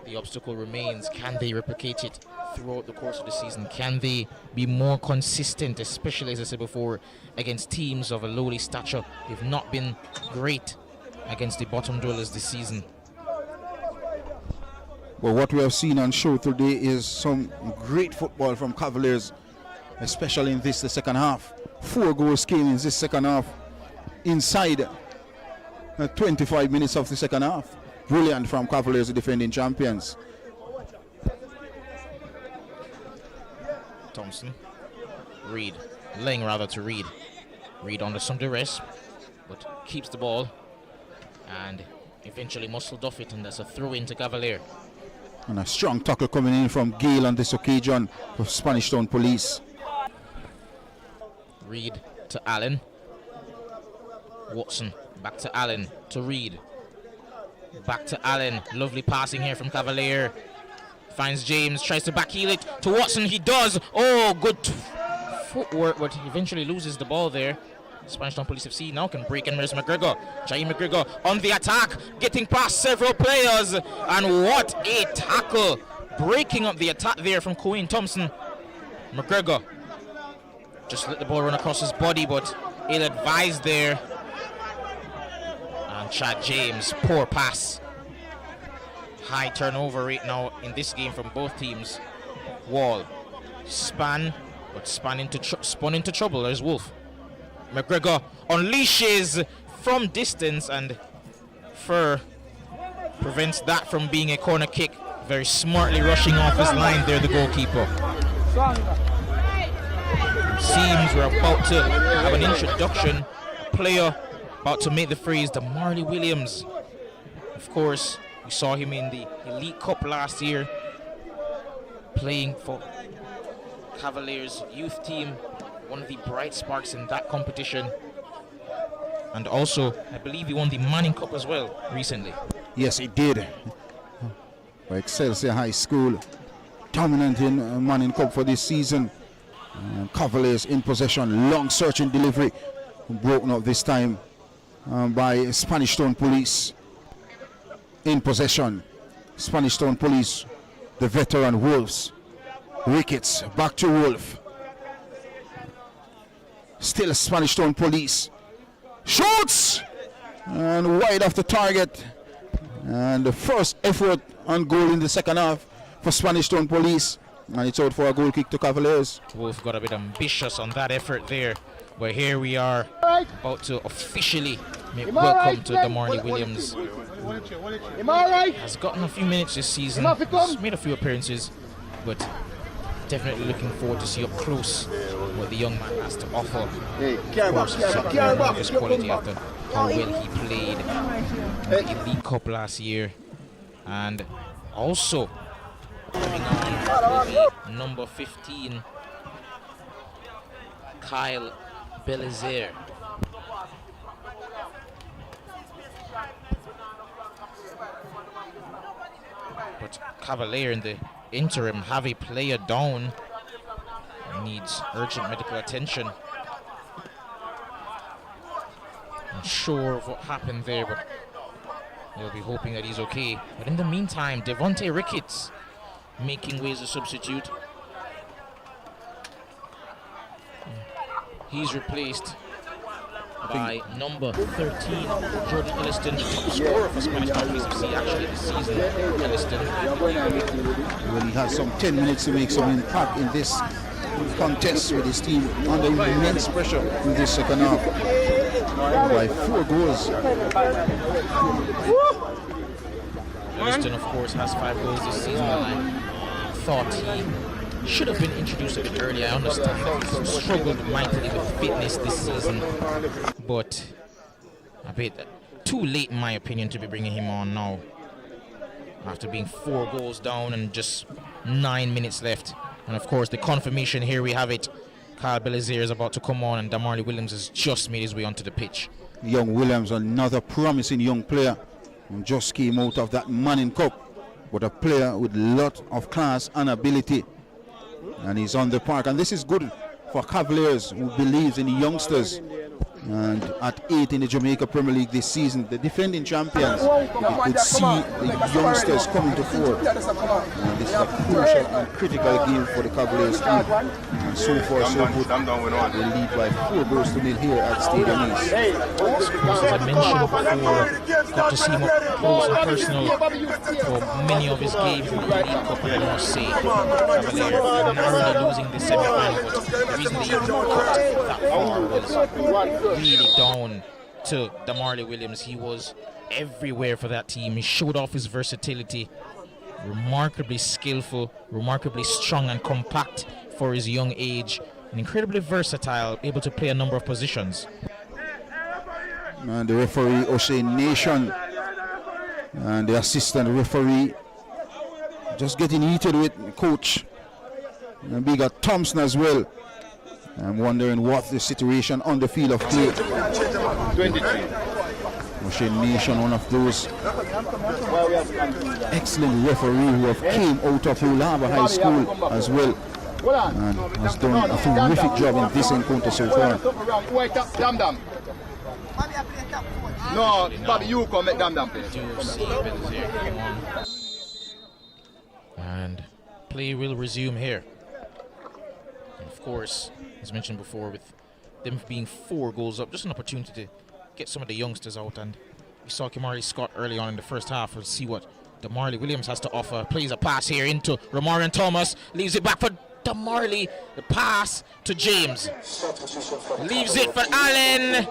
the obstacle remains. Can they replicate it throughout the course of the season? Can they be more consistent, especially, as I said before, against teams of a lowly stature? They've not been great against the bottom dwellers this season. Well, what we have seen on show today is some great football from Cavaliers, especially in the second half. 4 goals came in this second half inside 25 minutes of the second half. Brilliant from Cavaliers, the defending champions. Thompson. Reed. Leng rather to Reed. Reed under some duress, but keeps the ball and eventually muscled off it, and that's a throw in to Cavalier. And a strong tackle coming in from Gale on this occasion for Spanish Town Police. Reed to Allen. Watson back to Allen to Reed. Back to Allen. Lovely passing here from Cavalier. Finds James, tries to backheel it to Watson. He does. Oh, good footwork, but eventually loses the ball there. Spanish Town Police FC now can break in. There's McGregor. Jai McGregor on the attack, getting past several players. And what a tackle. Breaking up the attack there from Queen Thompson. McGregor just let the ball run across his body, but ill-advised there. And Chad James, poor pass. High turnover rate now in this game from both teams. Wall spun into trouble. There's Wolf. McGregor unleashes from distance, and Fur prevents that from being a corner kick. Very smartly rushing off his line there, the goalkeeper. Seems we're about to have an introduction. A player about to make the phrase, Damarli Williams. Of course, we saw him in the Elite Cup last year, playing for Cavalier's youth team, one of the bright sparks in that competition. And also, I believe he won the Manning Cup as well recently. Yes, he did. For Excelsior High School, dominant in Manning Cup for this season. Cavaliers in possession, long searching delivery, broken up this time by Spanish Town Police. In possession, Spanish Town Police, the veteran Wolves. Ricketts back to Wolf. Still Spanish Town Police. Shoots! And wide off the target. And the first effort on goal in the second half for Spanish Town Police. And it's out for a goal kick to Cavaliers. Wolf got a bit ambitious on that effort there. But here we are, about to officially make welcome to Damarli Williams. Has gotten a few minutes this season, has made a few appearances, but definitely looking forward to see up close what the young man has to offer. Of course, his quality after how well he played in the Elite Cup last year. And also coming on will be number 15, Kyle Belizaire. But Cavalier in the interim have a player down. Needs urgent medical attention. Unsure of what happened there, but they'll be hoping that he's okay. But in the meantime, Devontae Ricketts making way as a substitute. He's replaced by number 13, Jordan Elliston, top scorer for Spanish Police FC actually this season. Elliston. Well, he has some 10 minutes to make some impact in this contest with his team under immense pressure in this second half. By 4 goals. Elliston, of course, has 5 goals this season, and I thought he should have been introduced a bit earlier. I understand that he's struggled mightily with fitness this season, but a bit too late in my opinion to be bringing him on now after being 4 goals down and just 9 minutes left. And of course the confirmation, here we have it. Kyle Belizaire is about to come on, and Damarli Williams has just made his way onto the pitch. Young Williams, another promising young player, who just came out of that Manning Cup, but a player with a lot of class and ability. And he's on the park, and this is good for Cavaliers, who believes in the youngsters. And at 8 in the Jamaica Premier League this season, the defending champions, you could see the youngsters coming to fore. And this is a crucial and critical game for the Cavaliers team. And so far, so good. They lead by 4 goals to nil here at Stadium East. As I mentioned before, got to see him up close and personal for many of his games in the Elite Cup, and I must say, Cavalier narrowly losing the semi-final, but the reason they even got that far was really down to Damarli Williams. He was everywhere for that team. He showed off his versatility, remarkably skillful, remarkably strong and compact for his young age, and incredibly versatile, able to play a number of positions. And the referee, O'Shea Nation, and the assistant referee just getting heated with coach. And we got Thompson as well. I'm wondering what the situation on the field of play. 23. O'Shea Nation, one of those excellent referee who have came out of Hull Harbour High School as well, and has done a terrific job in this encounter so far. No, Bobby, you come make damn play. And play will resume here. And of course, as mentioned before, with them being 4 goals up, just an opportunity to get some of the youngsters out. And we saw Kamari Scott early on in the first half. We'll see what Damarli Williams has to offer. Plays a pass here into Romarian Thomas, leaves it back for to Marley. The pass to James. Leaves it for Allen.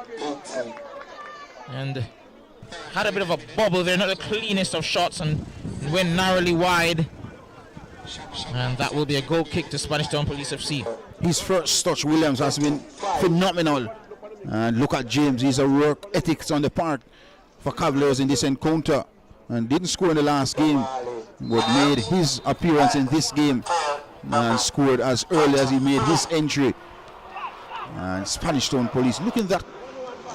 And had a bit of a bubble there. Not the cleanest of shots and went narrowly wide. And that will be a goal kick to Spanish Town Police FC. His first touch, Williams, has been phenomenal. And look at James. He's a work ethics on the part for Cavaliers in this encounter. And didn't score in the last game, but made his appearance in this game and scored as early as he made his entry. And Spanish Town Police looking at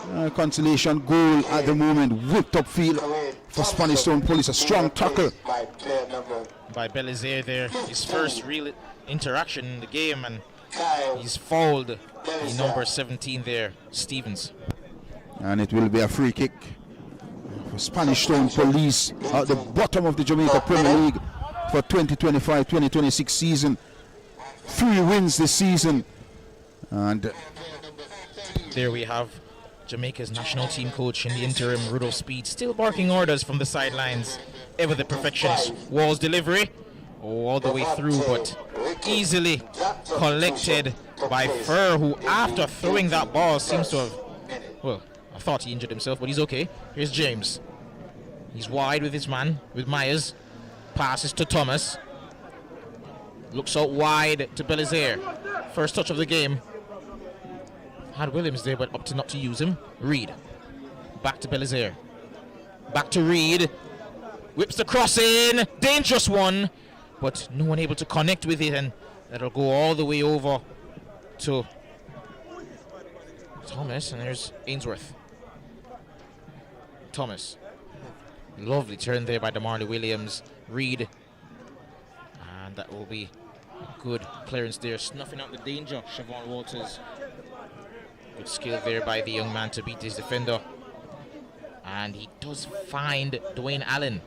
that consolation goal at the moment. Whipped up field for Spanish Town Police. A strong tackle by Belizaire there. His first real interaction in the game, and he's fouled the number 17 there, Stevens. And it will be a free kick for Spanish Town Police at the bottom of the Jamaica Premier League for 2025-2026 season. 3 wins this season. And there we have Jamaica's national team coach in the interim, Rudolph Speed, still barking orders from the sidelines. Ever the perfectionist. Wall's delivery all the way through, but easily collected by Fur, who after throwing that ball seems to have, well, I thought he injured himself, but he's okay. Here's James. He's wide with his man, with Myers. Passes to Thomas. Looks out wide to Belizaire. First touch of the game. Had Williams there, but opted not to use him. Reed. Back to Belizaire. Back to Reed. Whips the cross in. Dangerous one. But no one able to connect with it, and that'll go all the way over to Thomas, and there's Ainsworth. Thomas. Lovely turn there by DeMarley Williams. Reed. And that will be a good clearance there. Snuffing out the danger, Siobhan Walters. Good skill there by the young man to beat his defender. And he does find Dwayne Allen.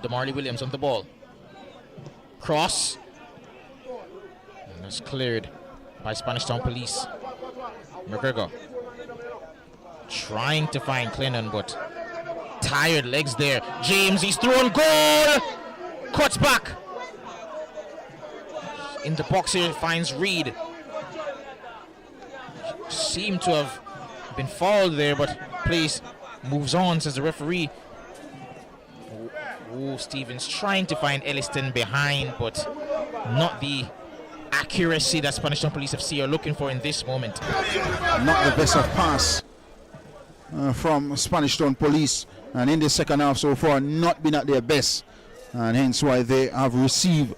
DeMarley Williams on the ball. Cross. And that's cleared by Spanish Town Police. McGregor trying to find Clennon, but tired legs there. James, he's thrown goal. Cuts back. In the box here, finds Reed. Seemed to have been fouled there, but please moves on, says the referee. Oh, Stevens trying to find Elliston behind, but not the accuracy that Spanish Town Police FC are looking for in this moment. Not the best of pass from Spanish Town Police, and in the second half so far not been at their best, and hence why they have received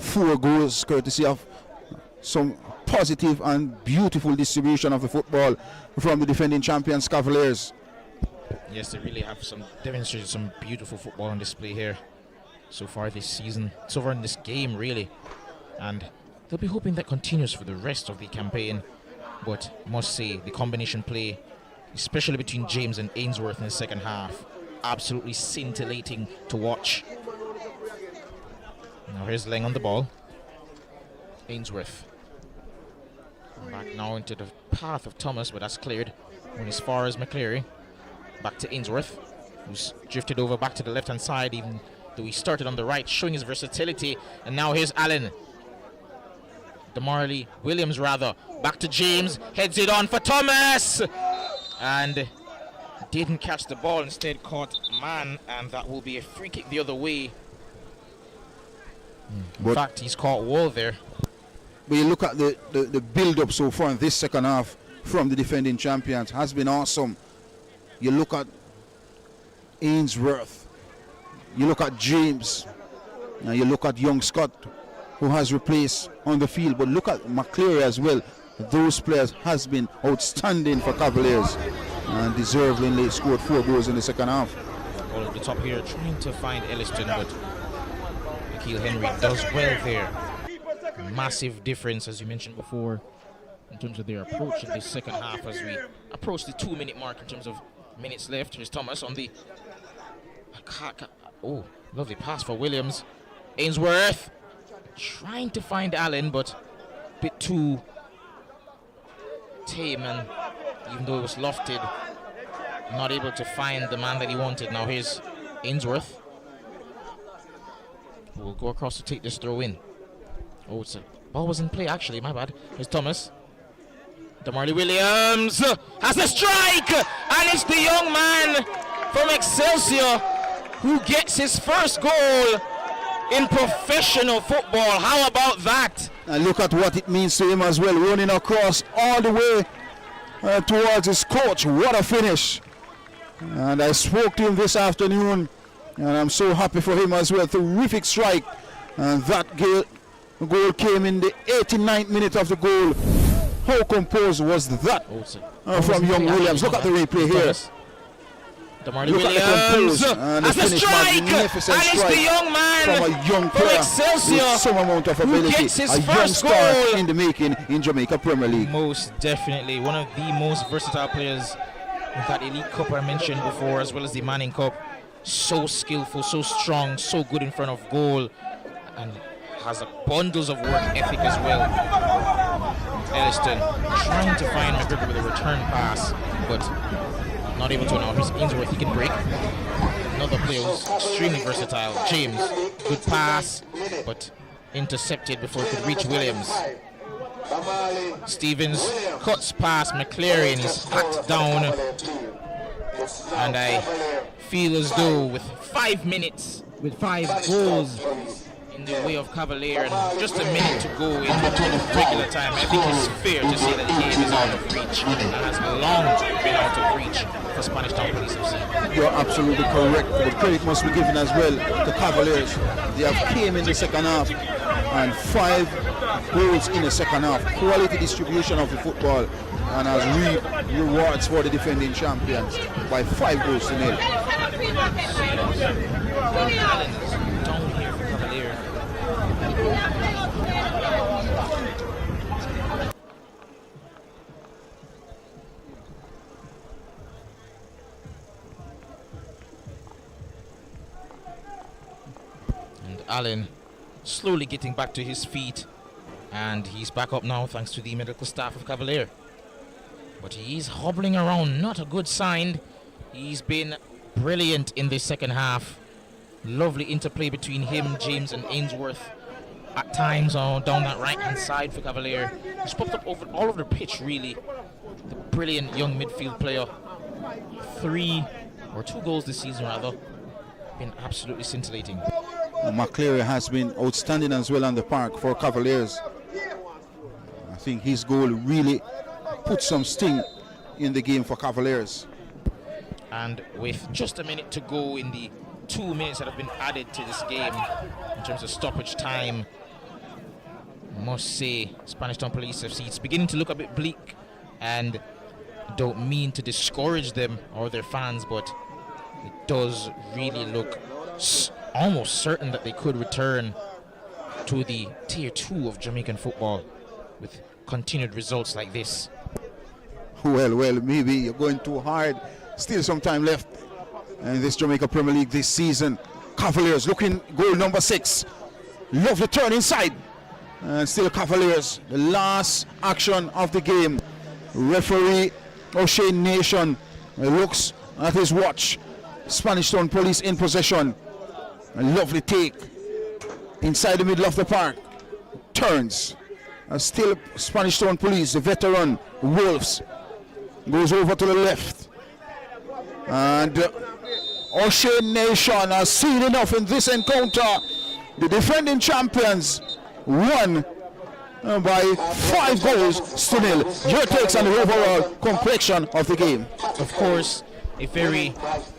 4 goals courtesy of some positive and beautiful distribution of the football from the defending champions Cavaliers. Yes, they really have demonstrated some beautiful football on display here so far this season, so far in this game really, and they'll be hoping that continues for the rest of the campaign. But must say the combination play, especially between James and Ainsworth in the second half, absolutely scintillating to watch. Now here's Lang on the ball. Ainsworth back now into the path of Thomas, but that's cleared. Went as far as McCleary. Back to Ainsworth, who's drifted over back to the left hand side, even though he started on the right, showing his versatility. And now here's Allen. DeMarley Williams rather. Back to James, heads it on for Thomas, and didn't catch the ball, instead caught man, and that will be a free kick the other way. In fact, he's caught Wall there. But you look at the build-up so far in this second half from the defending champions has been awesome. You look at Ainsworth, you look at James, and you look at young Scott, who has replaced on the field, but look at McCleary as well. Those players has been outstanding for Cavaliers, and deservedly scored 4 goals in the second half. Ball at the top here, trying to find Elliston, but Akil Henry does well there. Massive difference, as you mentioned before, in terms of their approach in the second half as we approach the 2-minute mark in terms of minutes left. Here's Thomas on the... Oh, lovely pass for Williams. Ainsworth trying to find Allen, but a bit too tame, and even though it was lofted, not able to find the man that he wanted. Now here's Ainsworth. will go across to take this throw in. Oh, it's a ball was in play actually, my bad. Here's Thomas. Damarley Williams has a strike, and it's the young man from Excelsior who gets his first goal in professional football. How about that? And look at what it means to him as well, running across all the way towards his coach. What a finish. And I spoke to him this afternoon, and I'm so happy for him as well. Terrific strike. And that goal came in the 89th minute of the goal. How composed was that from young Williams? Look at the replay here. Damarley Williams has a strike, and it's the young man from a young player with some amount of ability, a young star in the making in Jamaica Premier League. Most definitely one of the most versatile players in that Elite Cup I mentioned before, as well as the Manning Cup. So skillful, so strong, so good in front of goal, and has bundles of work ethic as well. Elliston trying to find McGregor with a return pass, but not able to now. Here's Ainsworth, he can break. Another player who's extremely versatile. James, good pass, but intercepted before he could reach Williams. Stevens cuts past McCleary and he's hacked down. And I feel as though with 5 minutes, with 5 goals in the way of Cavalier and just a minute to go in regular time, I think it's fair to say that the game is out of reach and has long been out of reach for Spanish Town Police FC. You're absolutely correct. The credit must be given as well to Cavaliers. They have came in the second half and 5 goals in the second half. Quality distribution of the football and has rewards for the defending champions by 5 goals to nil. Down here for Cavalier. And Allen slowly getting back to his feet, and he's back up now thanks to the medical staff of Cavalier. But he's hobbling around, not a good sign. He's been brilliant in the second half. Lovely interplay between him, James, and Ainsworth. At times down that right-hand side for Cavalier. He's popped up all over the pitch, really. The brilliant young midfield player. 2 goals this season, rather. Been absolutely scintillating. McCleary has been outstanding as well on the park for Cavaliers. I think his goal really put some sting in the game for Cavaliers. And with just a minute to go in the 2 minutes that have been added to this game in terms of stoppage time, I must say Spanish Town Police FC, it's beginning to look a bit bleak, and don't mean to discourage them or their fans, but it does really look almost certain that they could return to the tier 2 of Jamaican football with continued results like this. Well, maybe you're going too hard. Still some time left in this Jamaica Premier League this season. Cavaliers looking goal number 6. Lovely turn inside. And still Cavaliers. The last action of the game. Referee O'Shane Nation looks at his watch. Spanish Town Police in possession. A lovely take inside the middle of the park. Turns. Still Spanish Town Police, the veteran Wolves, goes over to the left. And O'Shane Nation has seen enough in this encounter. The defending champions won by 5 goals to nil. Your takes on the overall complexion of the game? Of course, a very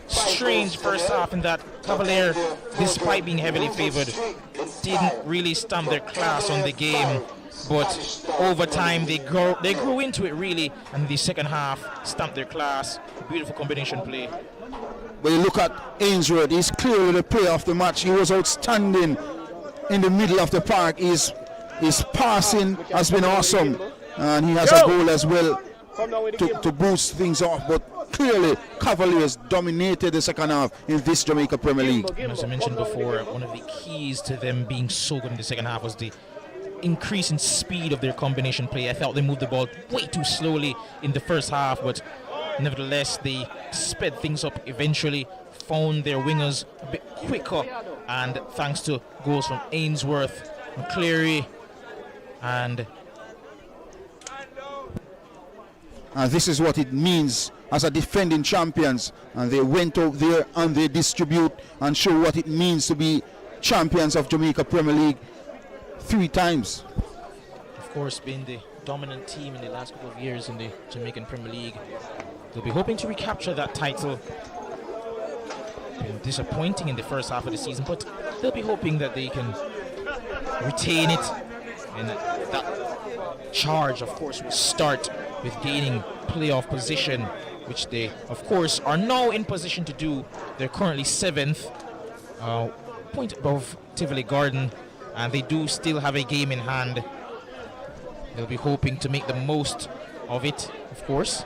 strange first half in that Cavalier, despite being heavily favored, didn't really stamp their class on the game. But over time they grew into it really, and the second half stamped their class. Beautiful combination play. When you look at Ainsworth, he's clearly the player of the match. He was outstanding in the middle of the park. His passing has been awesome, and he has a goal as well to boost things off. But clearly Cavaliers dominated the second half in this Jamaica Premier League. As I mentioned before, one of the keys to them being so good in the second half was the increase in speed of their combination play. I felt they moved the ball way too slowly in the first half, but nevertheless they sped things up eventually, found their wingers a bit quicker and thanks to goals from Ainsworth, McCleary, and this is what it means as a defending champions, and they went out there and they distribute and show what it means to be champions of Jamaica Premier League 3 times. Of course, being the dominant team in the last couple of years in the Jamaican Premier League, they'll be hoping to recapture that title. Been disappointing in the first half of the season, but they'll be hoping that they can retain it, and that charge, of course, will start with gaining playoff position, which they, of course, are now in position to do. They're currently 7th, point above Tivoli Garden, and they do still have a game in hand. They'll be hoping to make the most of it, of course.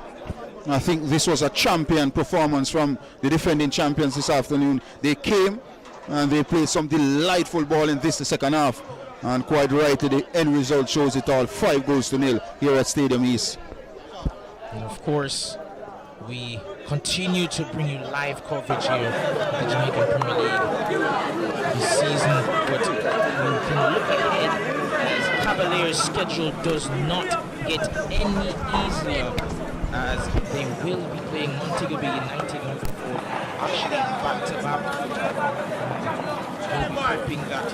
I think this was a champion performance from the defending champions this afternoon. They came and they played some delightful ball in the second half, and quite right, the end result shows it all. 5-0 here at Stadium East. And of course, we continue to bring you live coverage here at the Jamaican Premier League this season, but we can look ahead as Cavalier's schedule does not get any easier, as they will be playing Montego Bay United moving forward, actually back-to-back. We'll be hoping that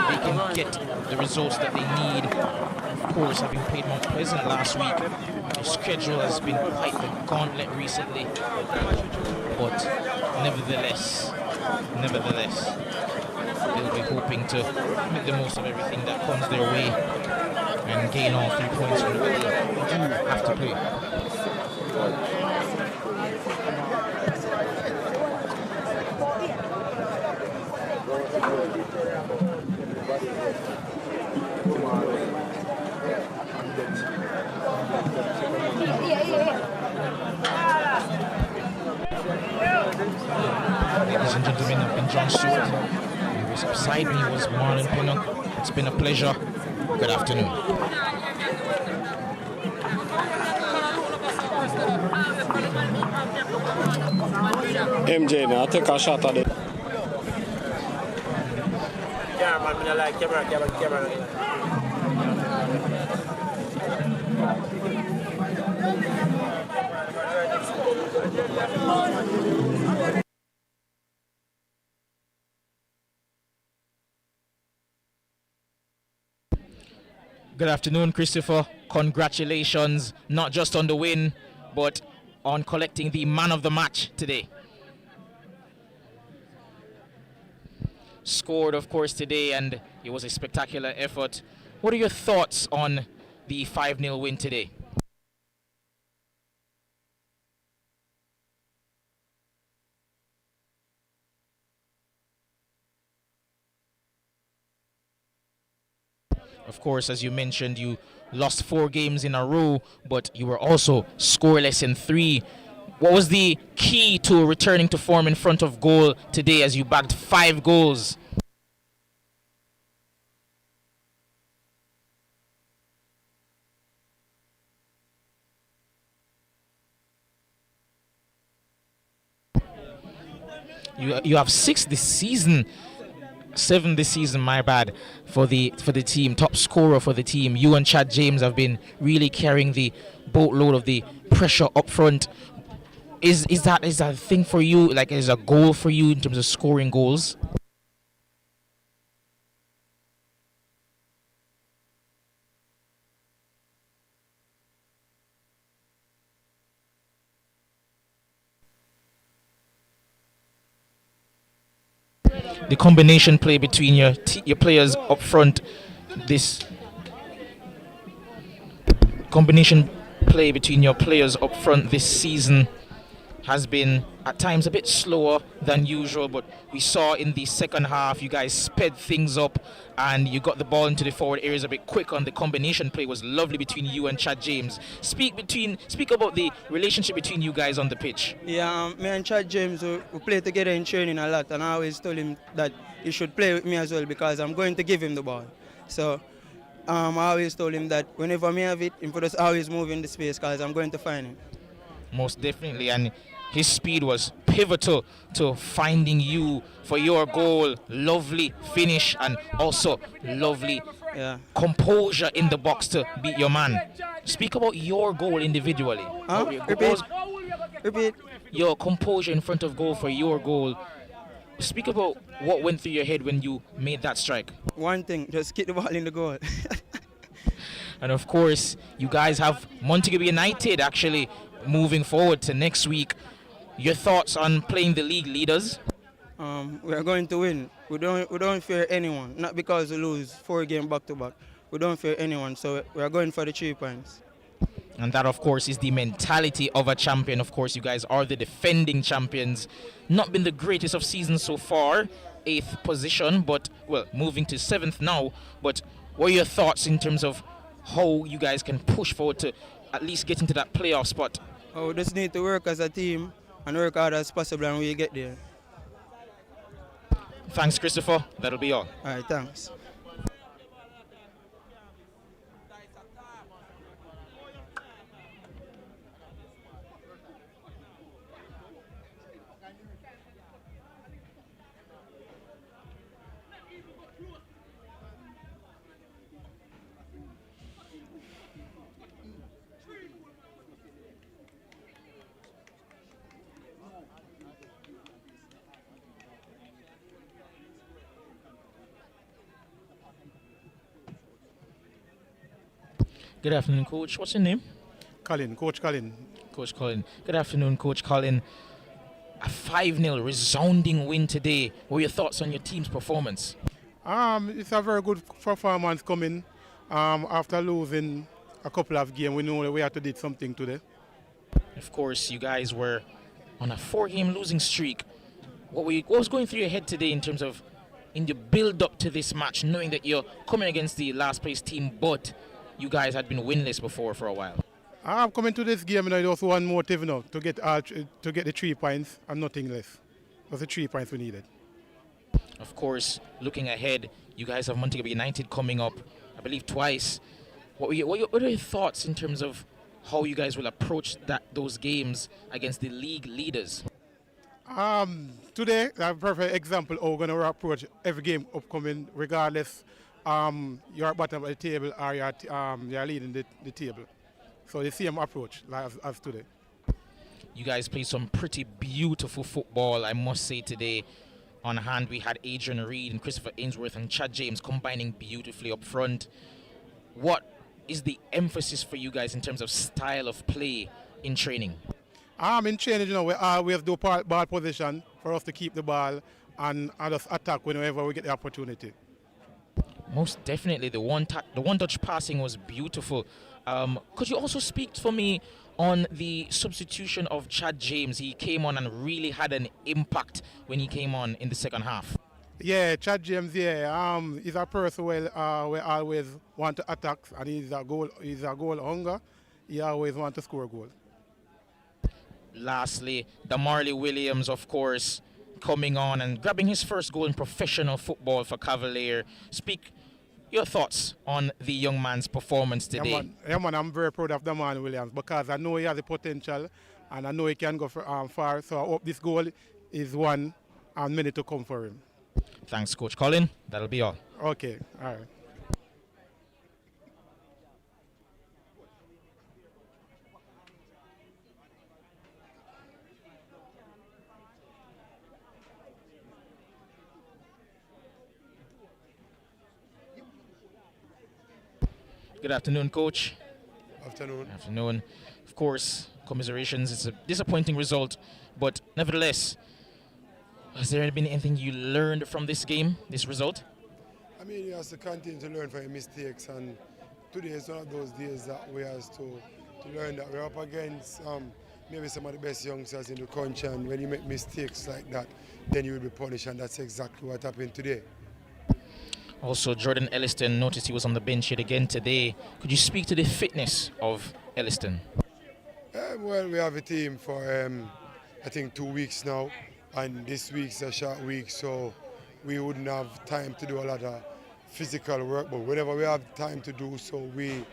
they can get the results that they need. Of course, having played Mount Pleasant last week, the schedule has been quite the gauntlet recently, but nevertheless, they'll be hoping to make the most of everything that comes their way and gain all 3 points from the way they do have to play. Ladies and gentlemen, I've been John Stewart. He was beside me was Marlon Pinnock. It's been a pleasure. Good afternoon. MJ, now take a shot at it. Yeah, man, I like camera. Good afternoon, Christopher. Congratulations, not just on the win, but on collecting the man of the match today. Scored, of course, today, and it was a spectacular effort. What are your thoughts on the 5-0 win today? Of course, as you mentioned, you lost 4 games in a row, but you were also scoreless in 3. What was the key to returning to form in front of goal today as you bagged 5 goals? You have 6 this season. 7 this season, my bad, for the team. Top scorer for the team. You and Chad James have been really carrying the boatload of the pressure up front. Is that a thing for you? Like, is a goal for you in terms of scoring goals? The combination play between your players up front, this combination play between your players up front this season has been at times a bit slower than usual, but we saw in the second half you guys sped things up and you got the ball into the forward areas a bit quick. On the combination play was lovely between you and Chad James. Speak about the relationship between you guys on the pitch. Yeah, me and Chad James we play together in training a lot, and I always told him that he should play with me as well because I'm going to give him the ball. So I always told him that whenever me have it, he would just always move in the space because I'm going to find him. Most definitely, and his speed was pivotal to finding you for your goal. Lovely finish and also lovely composure in the box to beat your man. Speak about your goal individually. Repeat. Your composure in front of goal for your goal. Speak about what went through your head when you made that strike. One thing, just keep the ball in the goal. And of course, you guys have Montego United actually moving forward to next week. Your thoughts on playing the league leaders? We are going to win. We don't fear anyone. Not because we lose 4 games back to back. We don't fear anyone. So we are going for the 3 points. And that, of course, is the mentality of a champion. Of course, you guys are the defending champions. Not been the greatest of seasons so far. 8th position, but, well, moving to 7th now. But what are your thoughts in terms of how you guys can push forward to at least get into that playoff spot? We just need to work as a team and work hard as possible, and we'll get there. Thanks, Christopher. That'll be all. All right, thanks. Good afternoon, Coach. What's your name? Colin, Coach Colin. Coach Colin. Good afternoon, Coach Colin. A 5-0 resounding win today. What are your thoughts on your team's performance? It's a very good performance coming after losing a couple of games. We know that we had to do something today. Of course, you guys were on a 4-game losing streak. What was going through your head today in terms of in the build-up to this match, knowing that you're coming against the last-place team, but you guys had been winless before for a while? I'm coming to this game, just one motive now to get the 3 points and nothing less. That's the 3 points we needed. Of course, looking ahead, you guys have Montego United coming up, I believe twice. What are your thoughts in terms of how you guys will approach those games against the league leaders? Today, a perfect example how we're going to approach every game upcoming, regardless you're at bottom of the table or you're leading the table. So the same approach as today. You guys played some pretty beautiful football, I must say, today. On hand, we had Adrian Reed and Christopher Ainsworth and Chad James combining beautifully up front. What is the emphasis for you guys in terms of style of play in training? In training, we always do ball position for us to keep the ball and just attack whenever we get the opportunity. Most definitely, the one-touch passing was beautiful. Could you also speak for me on the substitution of Chad James? He came on and really had an impact when he came on in the second half. Yeah, Chad James. Yeah, he's a person we always want to attack, and he's a goal hunger. He always want to score a goal. Lastly, Damarley Williams, of course, coming on and grabbing his first goal in professional football for Cavalier. Speak your thoughts on the young man's performance today. Yeah, man, I'm very proud of Damarley Williams because I know he has the potential and I know he can go far. So I hope this goal is one and many to come for him. Thanks, Coach Colin. That'll be all. Okay, all right. Good afternoon, Coach. Afternoon. Afternoon. Of course, commiserations. It's a disappointing result, but nevertheless, has there been anything you learned from this game, this result? I mean, you have to continue to learn from your mistakes, and today is one of those days that we have to learn that we're up against maybe some of the best youngsters in the country, and when you make mistakes like that, then you will be punished, and that's exactly what happened today. Also, Jordan Elliston, noticed he was on the bench yet again today. Could you speak to the fitness of Elliston? Well, we have a team for, I think, 2 weeks now, and this week's a short week, so we wouldn't have time to do a lot of physical work, but whenever we have time to do so, we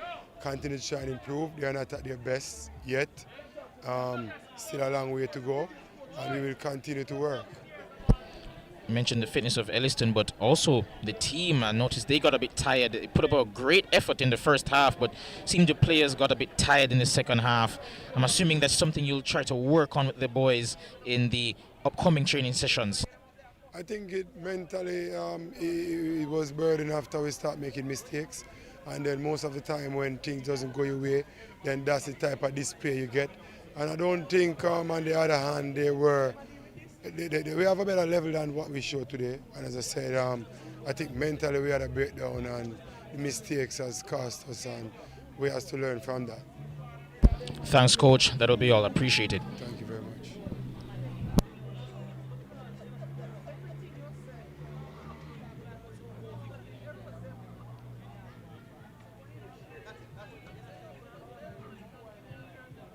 continue to try and improve. They are not at their best yet. Still a long way to go, and we will continue to work. You mentioned the fitness of Elliston, but also the team. I noticed they got a bit tired. They put up a great effort in the first half, but seemed the players got a bit tired in the second half. I'm assuming that's something you'll try to work on with the boys in the upcoming training sessions. I think it mentally it was burden after we start making mistakes, and then most of the time when things doesn't go your way, then that's the type of display you get. And I don't think on the other hand we have a better level than what we showed today. And as I said, I think mentally we had a breakdown, and the mistakes has cost us, and we have to learn from that. Thanks, Coach. That'll be all. Appreciated. Thank you.